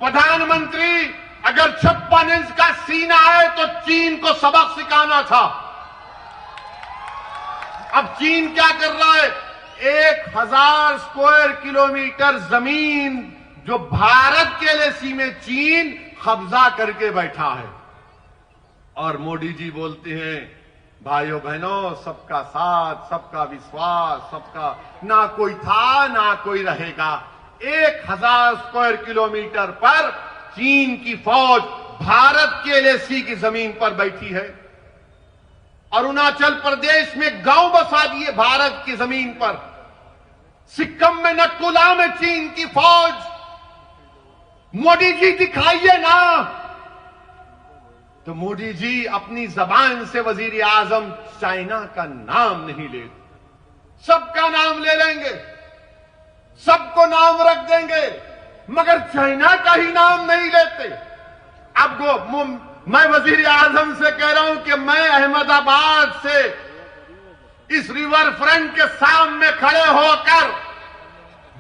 प्रधानमंत्री, अगर 56 इंच का सीना है तो चीन को सबक सिखाना था। अब चीन क्या कर रहा है? 1000 स्क्वायर किलोमीटर जमीन जो भारत के एलएसी में चीन कब्जा करके बैठा है। और मोदी जी बोलते हैं भाइयों बहनों, सबका साथ, सबका विश्वास, सबका, ना कोई था ना कोई रहेगा। 1000 स्क्वायर किलोमीटर पर चीन की फौज भारत के एलएसी की जमीन पर बैठी है। अरुणाचल प्रदेश में गांव बसा दिए भारत की जमीन पर। सिक्किम में नटकुला में चीन की फौज। मोदी जी दिखाइए ना। तो मोदी जी अपनी जबान से वजीर आजम चाइना का नाम नहीं ले, सबका नाम ले लेंगे, सबको नाम रख देंगे, मगर चाइना का ही नाम नहीं लेते। अब मैं वजीर आजम से कह रहा हूं कि मैं अहमदाबाद से इस रिवर फ्रंट के सामने खड़े होकर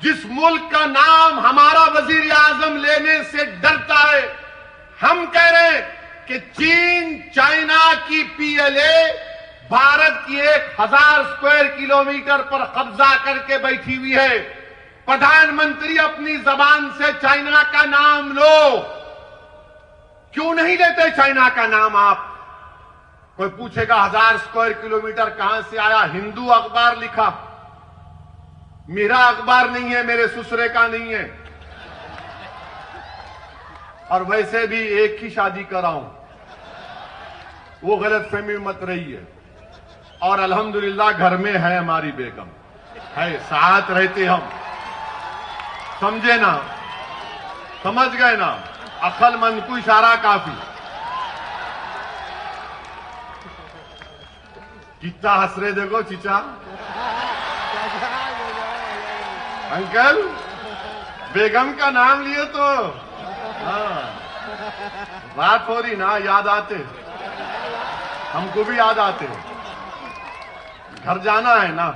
जिस मुल्क का नाम हमारा वजीर आजम लेने से डरता है, हम कह रहे हैं कि चीन चाइना की पीएलए भारत की 1000 स्क्वायर किलोमीटर पर कब्जा करके बैठी हुई है। प्रधानमंत्री अपनी जबान से चाइना का नाम लो। क्यों नहीं लेते चाइना का नाम आप? कोई पूछेगा 1000 स्क्वायर किलोमीटर कहां से आया? हिंदू अखबार लिखा, मेरा अखबार नहीं है, मेरे ससुरे का नहीं है। और वैसे भी एक ही शादी करा हूं, वो गलतफहमी मत रही है। और अल्हम्दुलिल्लाह घर में है हमारी बेगम, है, साथ रहते हम। समझे ना? समझ गए ना? अक्लमंद को इशारा काफी। कितना हंस रहे देखो चीचा। अंकल बेगम का नाम लिए तो हाँ, बात हो रही ना, याद आते, हमको भी याद आते। घर जाना है ना।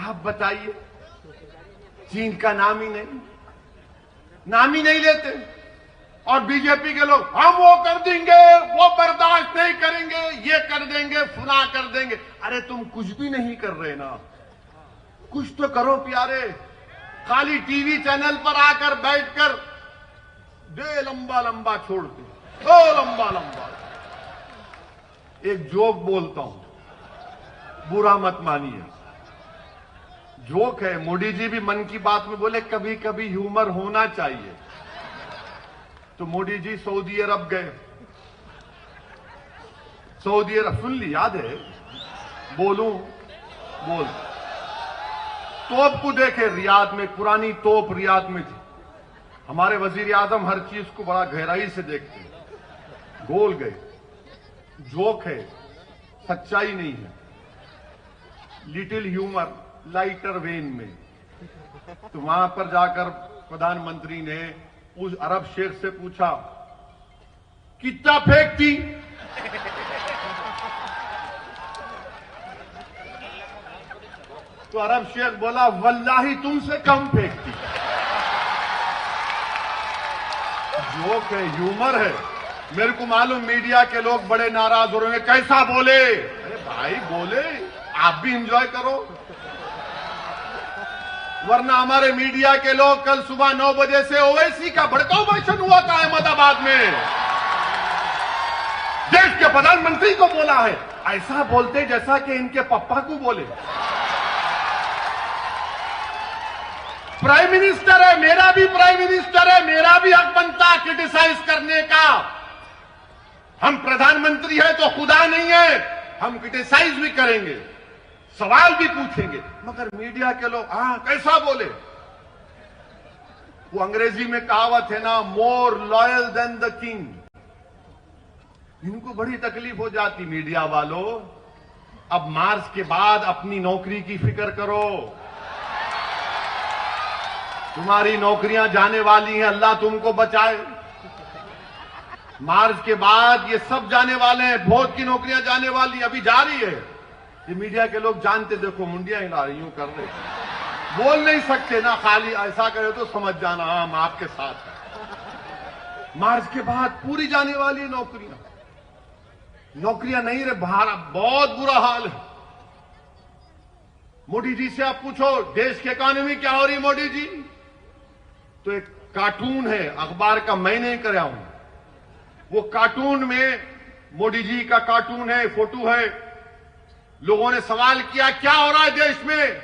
आप बताइए, चीन का नाम ही नहीं लेते। और बीजेपी के लोग हम वो कर देंगे, वो बर्दाश्त नहीं करेंगे, ये कर देंगे, फुला कर देंगे। अरे तुम कुछ भी नहीं कर रहे ना, कुछ तो करो प्यारे। खाली टीवी चैनल पर आकर बैठकर दे लंबा लंबा छोड़ते, ओ लंबा लंबा। एक जोक बोलता हूं, बुरा मत मानिए, जोक है। मोदी जी भी मन की बात में बोले कभी कभी ह्यूमर होना चाहिए। तो मोदी जी सऊदी अरब गए। सऊदी अरब, सुन ली, याद है? बोलूं? बोल। तोप को देखे रियाद में, पुरानी तोप रियाद में थी। हमारे वजीर आजम हर चीज को बड़ा गहराई से देखते हैं। गोल गए। जोक है, सच्चाई नहीं है, लिटिल ह्यूमर, लाइटर वेन में। तो वहां पर जाकर प्रधानमंत्री ने उस अरब शेख से पूछा कितना फेंकती? तो अरब शेख बोला वल्लाही तुमसे कम फेंकती। जोक है, ह्यूमर है। मेरे को मालूम मीडिया के लोग बड़े नाराज हो रहे हैं, कैसा बोले? अरे भाई बोले, आप भी एंजॉय करो। वरना हमारे मीडिया के लोग कल सुबह 9 बजे से ओवैसी का भड़काऊ भाषण हुआ था अहमदाबाद में। देश के प्रधानमंत्री को बोला है, ऐसा बोलते जैसा कि इनके पप्पा को बोले। प्राइम मिनिस्टर है, मेरा भी प्राइम मिनिस्टर है, मेरा भी हक बनता क्रिटिसाइज करने का। हम प्रधानमंत्री है तो खुदा नहीं है, हम क्रिटिसाइज भी करेंगे, सवाल भी पूछेंगे। मगर मीडिया के लोग कैसा बोले? वो अंग्रेजी में कहावत है ना, more loyal than the king. इनको बड़ी तकलीफ हो जाती मीडिया वालों। अब मार्च के बाद अपनी नौकरी की फिक्र करो। तुम्हारी नौकरियां जाने वाली हैं, अल्लाह तुमको बचाए। मार्च के बाद ये सब जाने वाले हैं, बहुत की नौकरियां जाने वाली, अभी जा रही है। ये मीडिया के लोग जानते, देखो मुंडियां हिला रही, यूं कर रहे, बोल नहीं सकते ना, खाली ऐसा करे तो समझ जाना हम आपके साथ हैं। मार्च के बाद पूरी जाने वाली है नौकरियां। नौकरियां नहीं रहे, बाहर बहुत बुरा हाल है। मोदी जी से आप पूछो देश की इकोनॉमी क्या हो रही मोदी जी, तो एक कार्टून है अखबार का, मैं नहीं कर रहा हूं, वो कार्टून में मोदी जी का कार्टून है, फोटो है। लोगों ने सवाल किया क्या हो रहा है देश में,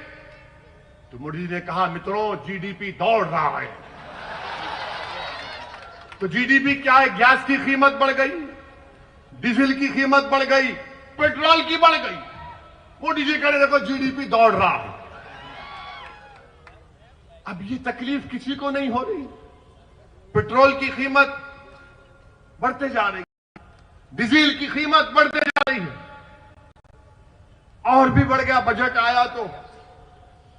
तो मोदी जी ने कहा मित्रों जीडीपी दौड़ रहा है। तो जीडीपी क्या है, गैस की कीमत बढ़ गई, डीजल की कीमत बढ़ गई, पेट्रोल की बढ़ गई। मोदी जी कह रहे देखो जीडीपी दौड़ रहा है। अब ये तकलीफ किसी को नहीं हो रही, पेट्रोल की कीमत बढ़ते जा रही, डीजल की कीमत बढ़ते जा रही है, और भी बढ़ गया। बजट आया तो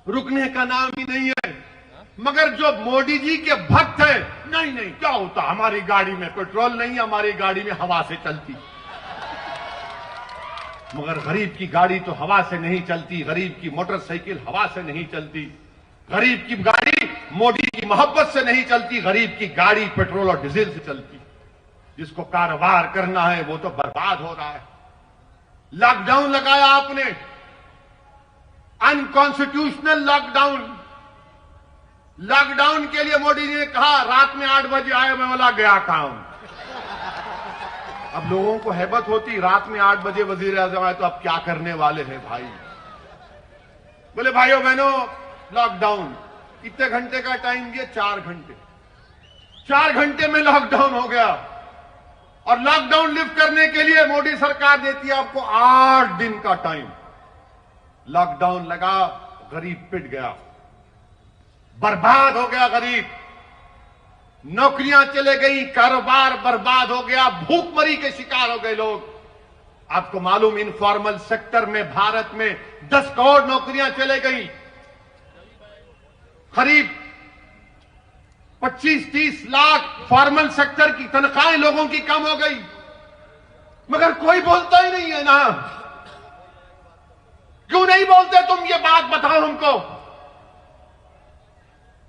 रुकने का नाम ही नहीं है। मगर जो मोदी जी के भक्त हैं, नहीं नहीं क्या होता, हमारी गाड़ी में पेट्रोल नहीं, हमारी गाड़ी में हवा से चलती। मगर गरीब की गाड़ी तो हवा से नहीं चलती, गरीब की मोटरसाइकिल हवा से नहीं चलती, गरीब की गाड़ी मोदी की मोहब्बत से नहीं चलती, गरीब की गाड़ी पेट्रोल और डीजल से चलती। जिसको कारोबार करना है वो तो बर्बाद हो रहा है। लॉकडाउन लगाया आपने, अनकॉन्स्टिट्यूशनल लॉकडाउन। लॉकडाउन के लिए मोदी जी ने कहा रात में 8 बजे आए, मैं बोला गया काम। अब लोगों को हैबत होती, रात में 8 बजे वजीर आजम आए तो अब क्या करने वाले हैं भाई। बोले भाइयों बहनों लॉकडाउन, कितने घंटे का टाइम दिए, 4 घंटे। 4 घंटे में लॉकडाउन हो गया। और लॉकडाउन लिफ्ट करने के लिए मोदी सरकार देती है आपको 8 दिन का टाइम। लॉकडाउन लगा, गरीब पिट गया, बर्बाद हो गया गरीब, नौकरियां चले गई, कारोबार बर्बाद हो गया, भूखमरी के शिकार हो गए लोग। आपको मालूम इनफॉर्मल सेक्टर में भारत में 10 करोड़ नौकरियां चले गई, करीब 25-30 लाख फॉर्मल सेक्टर की तनख्वाहें लोगों की कम हो गई। मगर कोई बोलता ही नहीं है ना। क्यों नहीं बोलते तुम, ये बात बताओ हमको।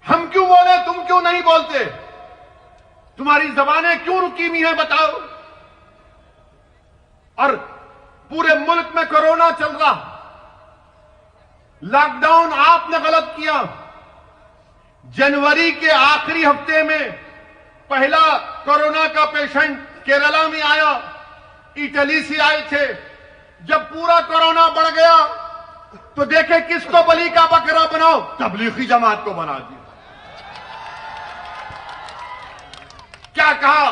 हम क्यों बोले, तुम क्यों नहीं बोलते? तुम्हारी जबानें क्यों रुकी हुई हैं बताओ। और पूरे मुल्क में कोरोना चल रहा, लॉकडाउन आपने गलत किया। जनवरी के आखिरी हफ्ते में पहला कोरोना का पेशेंट केरला में आया, इटली से आए थे। जब पूरा कोरोना बढ़ गया तो देखे किसको बलि का बकरा बनाओ, तबलीगी जमात को बना दिया। क्या कहा,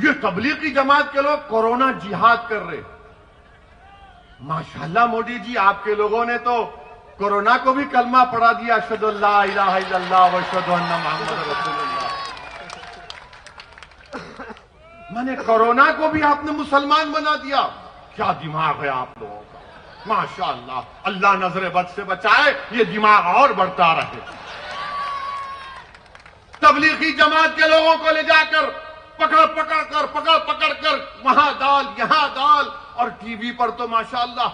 ये तबलीगी जमात के लोग कोरोना जिहाद कर रहे। माशाल्लाह मोदी जी, आपके लोगों ने तो कोरोना को भी कलमा पढ़ा दिया, अशहदु अल्ला इलाहा इल्लल्लाह व अशहदु अन्ना मुहम्मद रसूलुल्लाह। माने कोरोना को भी आपने मुसलमान बना दिया। क्या दिमाग है आप लोगों का, माशाअल्लाह। अल्लाह नजर बद से बचाए, ये दिमाग और बढ़ता रहे। तबलीगी जमात के लोगों को ले जाकर पकड़ पकड़ कर वहां डाल, यहां डाल, और टीवी पर तो माशाअल्लाह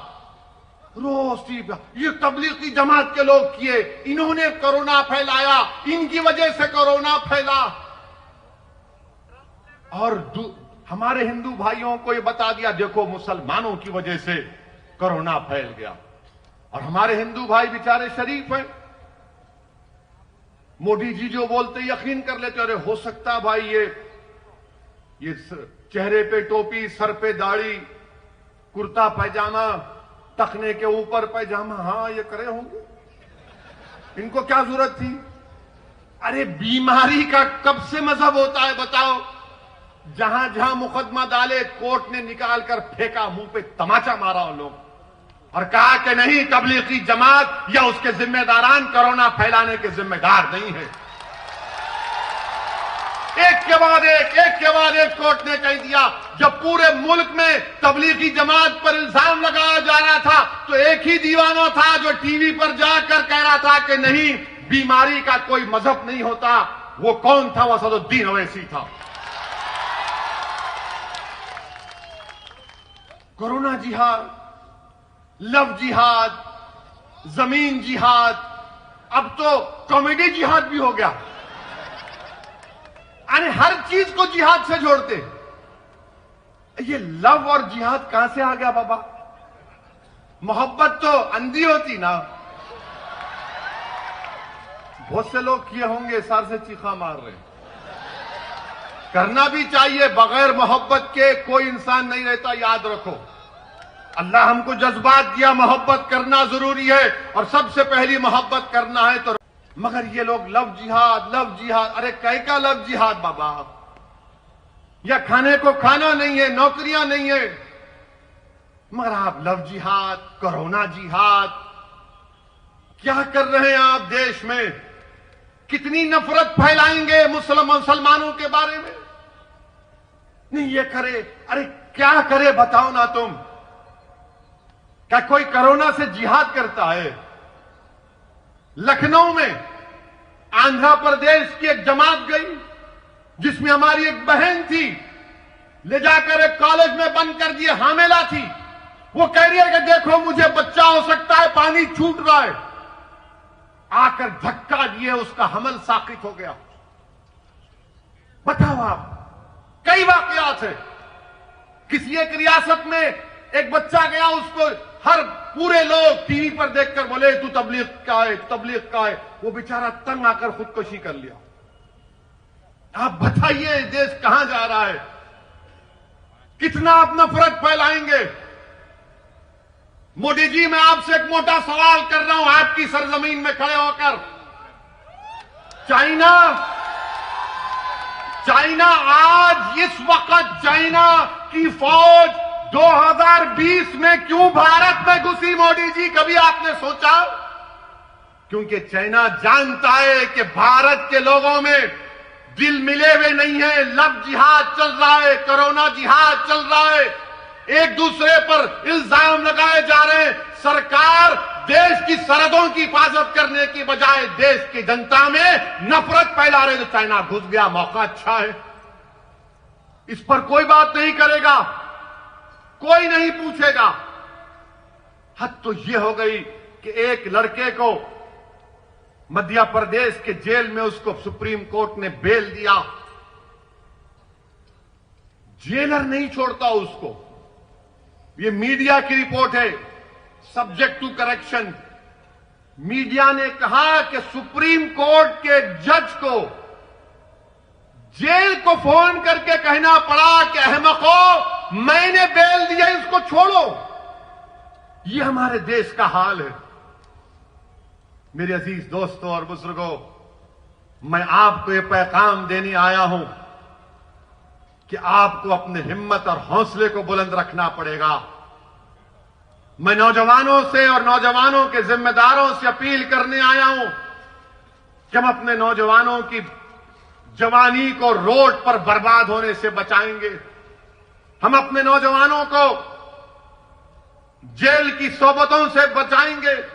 रोज टीवी। ये तबलीगी जमात के लोग किए, इन्होंने कोरोना फैलाया, इनकी वजह से कोरोना फैला। और हमारे हिंदू भाइयों को ये बता दिया देखो मुसलमानों की वजह से कोरोना फैल गया। और हमारे हिंदू भाई बेचारे शरीफ हैं, मोदी जी जो बोलते यकीन कर लेते। अरे हो सकता भाई ये चेहरे पे टोपी, सर पे दाढ़ी, कुर्ता पैजामा, टखने के ऊपर पैजामा, हाँ ये करे होंगे, इनको क्या जरूरत थी। अरे बीमारी का कब से मजहब होता है बताओ। जहां जहां मुकदमा डाले कोर्ट ने निकाल कर फेंका, मुंह पे तमाचा मारा उन लोग और कहा कि नहीं तबलीगी जमात या उसके जिम्मेदारान कोरोना फैलाने के जिम्मेदार नहीं है। एक के बाद एक कोर्ट ने कह दिया। जब पूरे मुल्क में तबलीगी जमात पर इल्जाम लगाया जा रहा था तो एक ही दीवाना था जो टीवी पर जाकर कह रहा था कि नहीं बीमारी का कोई मजहब नहीं होता। वो कौन था? वो असदुद्दीन ओवैसी था। कोरोना जिहाद, लव जिहाद, जमीन जिहाद, अब तो कॉमेडी जिहाद भी हो गया। यानी हर चीज को जिहाद से जोड़ते। ये लव और जिहाद कहां से आ गया बाबा? मोहब्बत तो अंधी होती ना, बहुत से लोग किए होंगे, सर से चीखा मार रहे हैं। करना भी चाहिए, बगैर मोहब्बत के कोई इंसान नहीं रहता, याद रखो। अल्लाह हमको जज्बात दिया, मोहब्बत करना जरूरी है, और सबसे पहली मोहब्बत करना है तो। मगर ये लोग लव जिहाद, अरे कई का लव जिहाद बाबा? या खाने को खाना नहीं है, नौकरियां नहीं है, मगर आप लव जिहाद, कोरोना जिहाद, क्या कर रहे हैं आप देश में? कितनी नफरत फैलाएंगे मुसलमानों के बारे में? नहीं ये करे, अरे क्या करे बताओ ना तुम? क्या कोई कोरोना से जिहाद करता है? लखनऊ में आंध्र प्रदेश की एक जमात गई, जिसमें हमारी एक बहन थी, ले जाकर एक कॉलेज में बंद कर दिए, हामिला थी। वो कह रही है कि देखो मुझे बच्चा हो सकता है, पानी छूट रहा है। आकर धक्का दिए, उसका हमल साकित हो गया। बताओ आप, कई वाकयात है। किसी एक रियासत में एक बच्चा गया, उसको हर पूरे लोग टीवी पर देखकर बोले तू तबलीग का है, तबलीग का है। वो बेचारा तंग आकर खुदकुशी कर लिया। आप बताइए देश कहां जा रहा है? कितना आप नफरत फैलाएंगे? मोदी जी, मैं आपसे एक मोटा सवाल कर रहा हूं, आपकी सरजमीन में खड़े होकर। चाइना आज इस वक्त चाइना की फौज 2020 में क्यों भारत में घुसी? मोदी जी, कभी आपने सोचा? क्योंकि चाइना जानता है कि भारत के लोगों में दिल मिले हुए नहीं है। लव जिहाद चल रहा है, कोरोना जिहाद चल रहा है, एक दूसरे पर इल्जाम लगाए जा रहे हैं। सरकार देश की सरहदों की हिफाजत करने की बजाय देश की जनता में नफरत फैला रहे। तो चाइना घुस गया, मौका अच्छा है। इस पर कोई बात नहीं करेगा, कोई नहीं पूछेगा। हद तो यह हो गई कि एक लड़के को मध्य प्रदेश के जेल में उसको सुप्रीम कोर्ट ने बेल दिया। जेलर नहीं छोड़ता उसको। ये मीडिया की रिपोर्ट है, सब्जेक्ट टू करेक्शन। मीडिया ने कहा कि सुप्रीम कोर्ट के जज को जेल को फोन करके कहना पड़ा कि अहमको, मैंने बेल दिया, इसको छोड़ो। ये हमारे देश का हाल है। मेरे अजीज दोस्तों और बुजुर्गों, मैं आपको ये पैगाम देने आया हूं कि आपको अपने हिम्मत और हौसले को बुलंद रखना पड़ेगा। मैं नौजवानों से और नौजवानों के जिम्मेदारों से अपील करने आया हूं कि हम अपने नौजवानों की जवानी को रोड पर बर्बाद होने से बचाएंगे। हम अपने नौजवानों को जेल की सोबतों से बचाएंगे।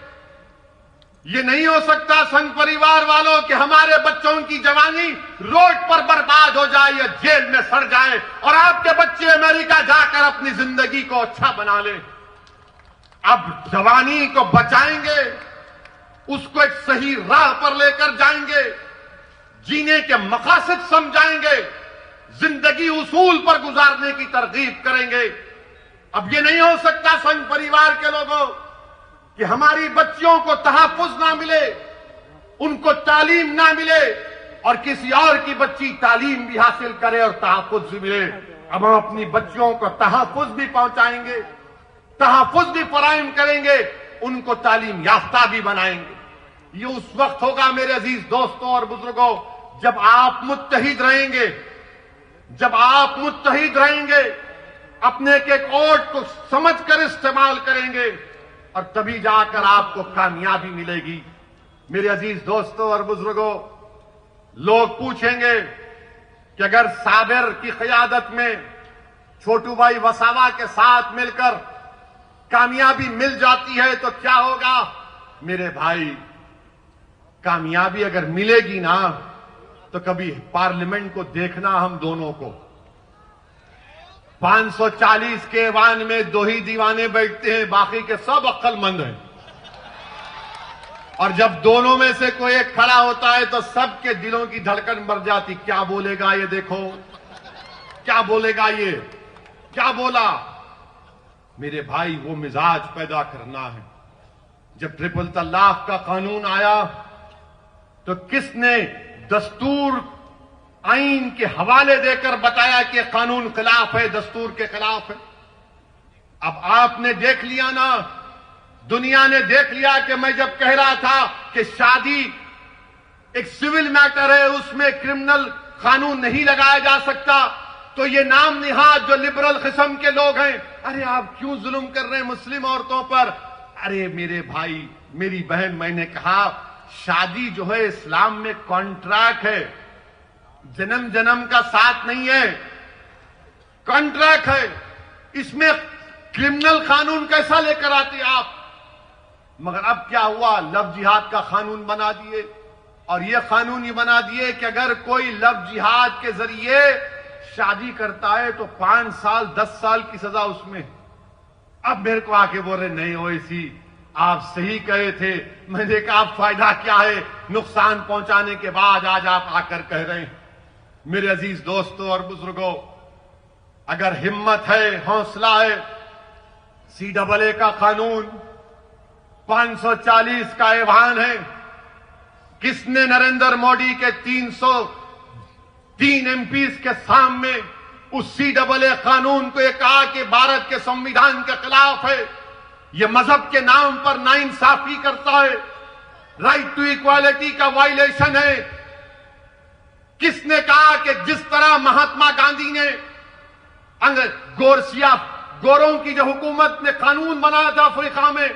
ये नहीं हो सकता संघ परिवार वालों कि हमारे बच्चों की जवानी रोड पर बर्बाद हो जाए या जेल में सड़ जाए और आपके बच्चे अमेरिका जाकर अपनी जिंदगी को अच्छा बना लें। अब जवानी को बचाएंगे, उसको एक सही राह पर लेकर जाएंगे, जीने के मकासद समझाएंगे, जिंदगी उसूल पर गुजारने की तरगीब करेंगे। अब ये नहीं हो सकता संघ परिवार के लोगों कि हमारी बच्चियों को तहफ्फुज ना मिले, उनको तालीम ना मिले और किसी और की बच्ची तालीम भी हासिल करे और तहफ्फुज भी मिले। अब हम अपनी बच्चियों को तहफ्फुज भी पहुंचाएंगे, तहफ्फुज भी फराहम करेंगे, उनको तालीम याफ्ता भी बनाएंगे। ये उस वक्त होगा मेरे अजीज दोस्तों और बुजुर्गों, जब आप मुत्तहिद रहेंगे, जब आप मुत्तहिद रहेंगे, अपने के वोट को समझकर इस्तेमाल करेंगे और तभी जाकर आपको कामयाबी मिलेगी। मेरे अजीज दोस्तों और बुजुर्गों, लोग पूछेंगे कि अगर साबिर की क़यादत में छोटू भाई वसावा के साथ मिलकर कामयाबी मिल जाती है तो क्या होगा? मेरे भाई, कामयाबी अगर मिलेगी ना तो कभी पार्लियामेंट को देखना हम दोनों को। 540 के ऐवान में 2 ही दीवाने बैठते हैं, बाकी के सब अक्लमंद हैं। और जब दोनों में से कोई एक खड़ा होता है तो सबके दिलों की धड़कन बढ़ जाती। क्या बोलेगा ये, देखो क्या बोलेगा ये, क्या बोला? मेरे भाई, वो मिजाज पैदा करना है। जब ट्रिपल तलाक का कानून आया तो किसने दस्तूर आईन के हवाले देकर बताया कि कानून खिलाफ है, दस्तूर के खिलाफ है? अब आपने देख लिया ना, दुनिया ने देख लिया कि मैं जब कह रहा था कि शादी एक सिविल मैटर है, उसमें क्रिमिनल कानून नहीं लगाया जा सकता, तो ये नाम निहाद जो लिबरल किस्म के लोग हैं, अरे आप क्यों जुल्म कर रहे हैं मुस्लिम औरतों पर? अरे मेरे भाई, मेरी बहन, मैंने कहा शादी जो है इस्लाम में कॉन्ट्रैक्ट है, जन्म जन्म का साथ नहीं है, कॉन्ट्रैक्ट है। इसमें क्रिमिनल कानून कैसा लेकर आते आप? मगर अब क्या हुआ, लव जिहाद का कानून बना दिए, और यह कानून ये बना दिए कि अगर कोई लव जिहाद के जरिए शादी करता है तो 5 साल 10 साल की सजा उसमें। अब मेरे को आके बोल रहे नहीं ओवैसी, आप सही कहे थे। मैंने कहा फायदा क्या है नुकसान पहुंचाने के बाद, आज आप आकर कह रहे हैं। मेरे अजीज दोस्तों और बुजुर्गों, अगर हिम्मत है, हौसला है, CAA का कानून 540 का ऐवान है। किसने नरेंद्र मोदी के 303 MPs के सामने उस CAA कानून को ये कहा कि भारत के संविधान के खिलाफ है, ये मजहब के नाम पर नाइंसाफी करता है, राइट टू इक्वालिटी का वायलेशन है? किसने कहा कि जिस तरह महात्मा गांधी ने गोरों की जो हुकूमत ने कानून बनाया था अफ्रीका में,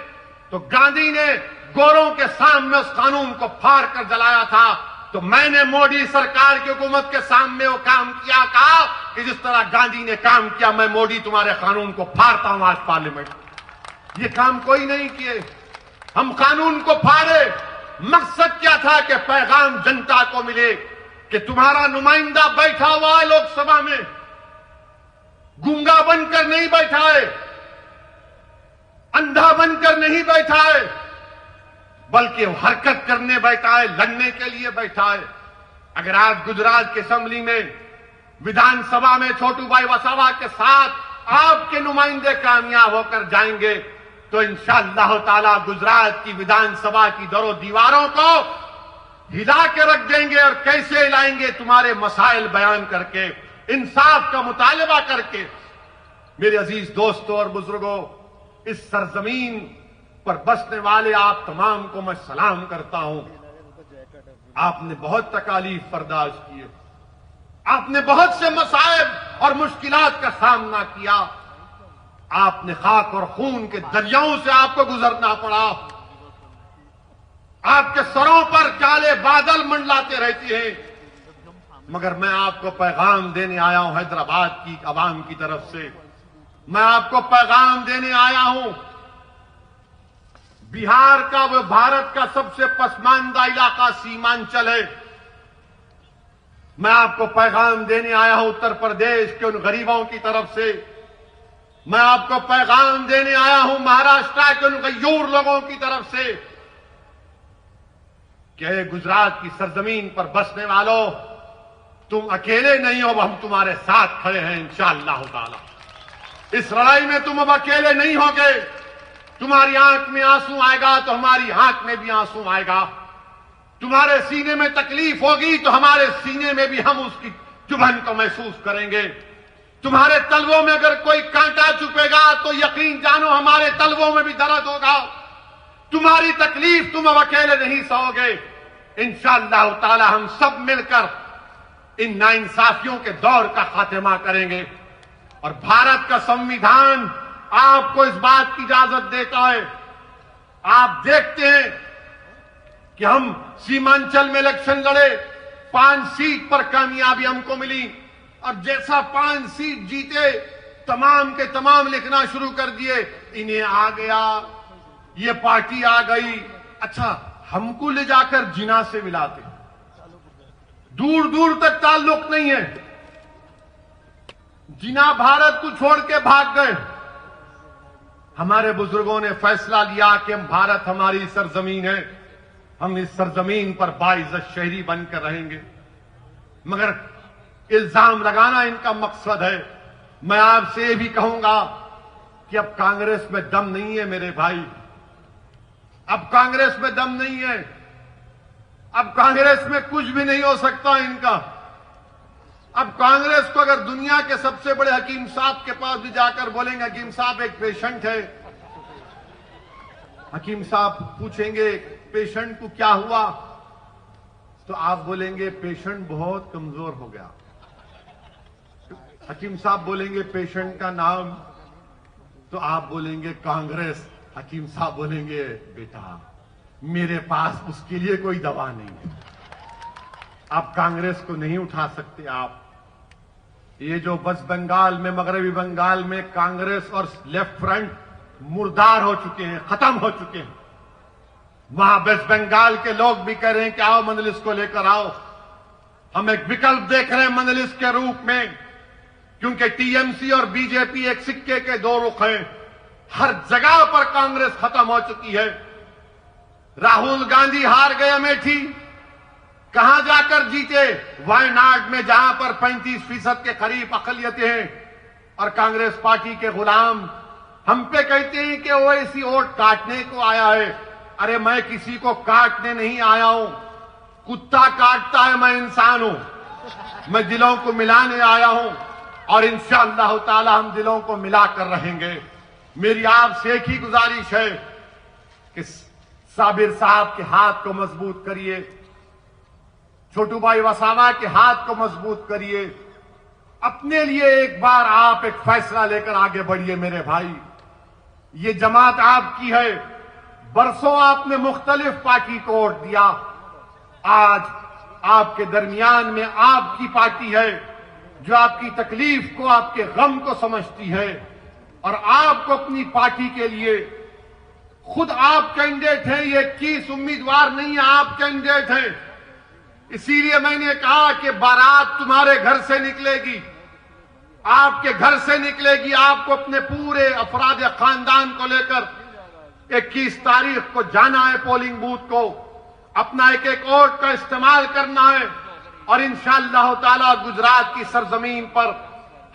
तो गांधी ने गोरों के सामने उस कानून को फाड़ कर जलाया था, तो मैंने मोदी सरकार की हुकूमत के सामने वो काम किया, कहा कि जिस तरह गांधी ने काम किया, मैं मोदी तुम्हारे कानून को फाड़ता हूं आज पार्लियामेंट। ये काम कोई नहीं किए, हम कानून को फाड़े। मकसद क्या था कि पैगाम जनता को मिले कि तुम्हारा नुमाइंदा बैठा हुआ है लोकसभा में, गूंगा बनकर नहीं बैठा है, अंधा बनकर नहीं बैठा है, बल्कि हरकत करने बैठा है, लड़ने के लिए बैठा है। अगर आज गुजरात की असेंबली में, विधानसभा में छोटू भाई वसावा के साथ आपके नुमाइंदे कामयाब होकर जाएंगे, तो इंशाअल्लाह ताला गुजरात की विधानसभा की दरों दीवारों को हिला के रख देंगे। और कैसे हिलाएंगे? तुम्हारे मसाइल बयान करके, इंसाफ का मुतालबा करके। मेरे अजीज दोस्तों और बुजुर्गों, इस सरजमीन पर बसने वाले आप तमाम को मैं सलाम करता हूं। आपने बहुत तकालीफ बर्दाश्त किए, आपने बहुत से मसाइब और मुश्किलात का सामना किया, आपने खाक और खून के दरियाओं से आपको गुजरना पड़ा, आपके सरों पर काले बादल मंडलाते रहते हैं। मगर मैं आपको पैगाम देने आया हूं हैदराबाद की आवाम की तरफ से, मैं आपको पैगाम देने आया हूं। बिहार का, वो भारत का सबसे पसमानदा इलाका सीमांचल है। मैं आपको पैगाम देने आया हूं उत्तर प्रदेश के उन गरीबों की तरफ से, मैं आपको पैगाम देने आया हूं महाराष्ट्र के उन गयूर लोगों की तरफ से कि गुजरात की सरजमीन पर बसने वालों, तुम अकेले नहीं हो, हम तुम्हारे साथ खड़े हैं इंशाअल्लाह ताला। इस लड़ाई में तुम अब अकेले नहीं होगे। तुम्हारी आंख में आंसू आएगा तो हमारी आंख में भी आंसू आएगा, तुम्हारे सीने में तकलीफ होगी तो हमारे सीने में भी हम उसकी चुभन को महसूस करेंगे। तुम्हारे तलवों में अगर कोई कांटा चुपेगा तो यकीन जानो हमारे तलवों में भी दर्द होगा। तुम्हारी तकलीफ तुम अब अकेले नहीं सहोगे। इंशाअल्लाह ताला हम सब मिलकर इन नाइंसाफियों के दौर का खात्मा करेंगे। और भारत का संविधान आपको इस बात की इजाजत देता है। आप देखते हैं कि हम सीमांचल में इलेक्शन लड़े, 5 सीट पर कामयाबी हमको मिली, और जैसा 5 सीट जीते तमाम के तमाम लिखना शुरू कर दिए, इन्हें आ गया, ये पार्टी आ गई। अच्छा, हमको ले जाकर जिना से मिलाते, दूर दूर तक ताल्लुक नहीं है। जिना भारत को छोड़ के भाग गए। हमारे बुजुर्गों ने फैसला लिया कि हम भारत हमारी सरजमीन है, हम इस सरजमीन पर बाइज्जत शहरी बनकर रहेंगे। मगर इल्जाम लगाना इनका मकसद है। मैं आपसे ये भी कहूंगा कि अब कांग्रेस में दम नहीं है मेरे भाई, अब कांग्रेस में दम नहीं है। अब कांग्रेस में कुछ भी नहीं हो सकता इनका। अब कांग्रेस को अगर दुनिया के सबसे बड़े हकीम साहब के पास भी जाकर बोलेंगे हकीम साहब एक पेशेंट है, हकीम साहब पूछेंगे पेशेंट को क्या हुआ, तो आप बोलेंगे पेशेंट बहुत कमजोर हो गया। हकीम साहब बोलेंगे पेशेंट का नाम, तो आप बोलेंगे कांग्रेस। हकीम साहब बोलेंगे बेटा मेरे पास उसके लिए कोई दवा नहीं है। आप कांग्रेस को नहीं उठा सकते। आप ये जो वेस्ट बंगाल में, मगरबी बंगाल में कांग्रेस और लेफ्ट फ्रंट मुर्दार हो चुके हैं, खत्म हो चुके हैं। वहां वेस्ट बंगाल के लोग भी कह रहे हैं कि आओ मजलिस को लेकर आओ। हम एक विकल्प देख रहे हैं मजलिस के रूप में, क्योंकि टीएमसी और बीजेपी एक सिक्के के दो रुख हैं। हर जगह पर कांग्रेस खत्म हो चुकी है। राहुल गांधी हार गए अमेठी, कहां जाकर जीते? वायनाड में, जहां पर 35% के करीब अकलियतें हैं। और कांग्रेस पार्टी के गुलाम हम पे कहते हैं कि ओवैसी वोट काटने को आया है। अरे मैं किसी को काटने नहीं आया हूं, कुत्ता काटता है, मैं इंसान हूं। मैं दिलों को मिलाने आया हूं और इंशाअल्लाह ताला हम दिलों को मिलाकर रहेंगे। मेरी आपसे एक ही गुजारिश है कि साबिर साहब के हाथ को मजबूत करिए, छोटू भाई वसावा के हाथ को मजबूत करिए। अपने लिए एक बार आप एक फैसला लेकर आगे बढ़िए मेरे भाई। ये जमात आपकी है। बरसों आपने मुख्तलिफ पार्टी को वोट दिया। आज आपके दरमियान में आपकी पार्टी है जो आपकी तकलीफ को, आपके गम को समझती है और आपको अपनी पार्टी के लिए, खुद आप कैंडिडेट हैं, ये 21 उम्मीदवार नहीं है, आप कैंडिडेट हैं। इसीलिए मैंने कहा कि बारात तुम्हारे घर से निकलेगी, आपके घर से निकलेगी। आपको अपने पूरे अफराद खानदान को लेकर 21 तारीख को जाना है पोलिंग बूथ को, अपना एक एक वोट का इस्तेमाल करना है और इंशाअल्लाह ताला गुजरात की सरजमीन पर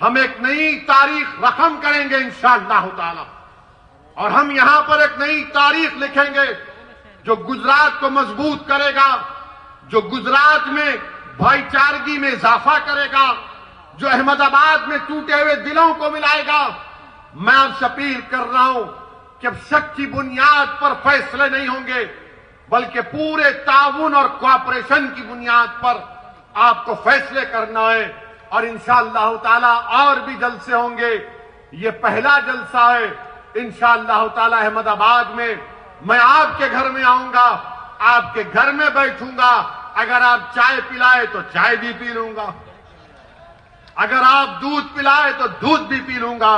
हम एक नई तारीख रकम करेंगे इंशाअल्लाह ताला। और हम यहां पर एक नई तारीख लिखेंगे जो गुजरात को मजबूत करेगा, जो गुजरात में भाईचारगी में इजाफा करेगा, जो अहमदाबाद में टूटे हुए दिलों को मिलाएगा। मैं आपसे अपील कर रहा हूं कि अब शक की बुनियाद पर फैसले नहीं होंगे, बल्कि पूरे ताउन और कोऑपरेशन की बुनियाद पर आपको फैसले करना है। और इंशाअल्लाह ताला और भी जलसे होंगे। ये पहला जलसा है इंशाअल्लाह ताला अहमदाबाद में। मैं आपके घर में आऊंगा, आपके घर में बैठूंगा। अगर आप चाय पिलाए तो चाय भी पी लूंगा, अगर आप दूध पिलाए तो दूध भी पी लूंगा।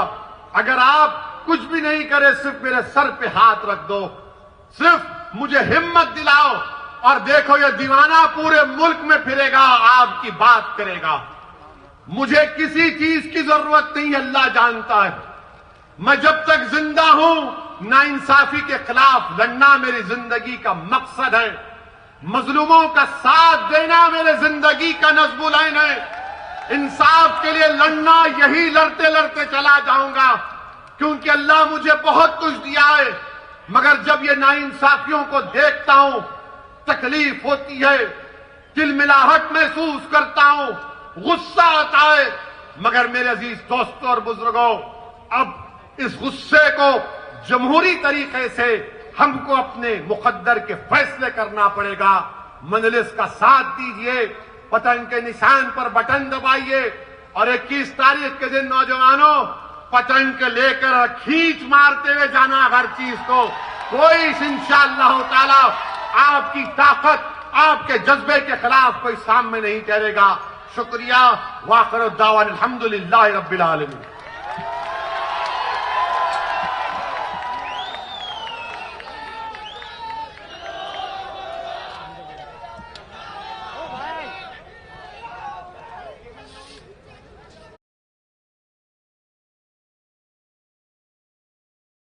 अगर आप कुछ भी नहीं करे, सिर्फ मेरे सर पे हाथ रख दो, सिर्फ मुझे हिम्मत दिलाओ और देखो ये दीवाना पूरे मुल्क में फिरेगा, आपकी बात करेगा। मुझे किसी चीज की जरूरत नहीं, अल्लाह जानता है। मैं जब तक जिंदा हूं नाइंसाफी के खिलाफ लड़ना मेरी जिंदगी का मकसद है। मजलूमों का साथ देना मेरे जिंदगी का नज़्मुल ऐन है। इंसाफ के लिए लड़ना, यही लड़ते लड़ते चला जाऊंगा, क्योंकि अल्लाह मुझे बहुत कुछ दिया है। मगर जब ये नाइंसाफियों को देखता हूं तकलीफ होती है, तिलमिलाहट महसूस करता हूं, गुस्सा आता है। मगर मेरे अजीज दोस्तों और बुजुर्गों, अब इस गुस्से को जमहूरी तरीके से हमको अपने मुकद्दर के फैसले करना पड़ेगा। मजलिस का साथ दीजिए, पतंग के निशान पर बटन दबाइए और 21 तारीख के दिन नौजवानों पतंग लेकर खींच मारते हुए जाना हर चीज को। कोई इंशाअल्लाह ताला आपकी ताकत, आपके जज्बे के खिलाफ कोई सामने नहीं ठहरेगा। शुक्रिया। वाखिर दावाना अल्हम्दुलिल्लाहि रब्बिल आलमीन।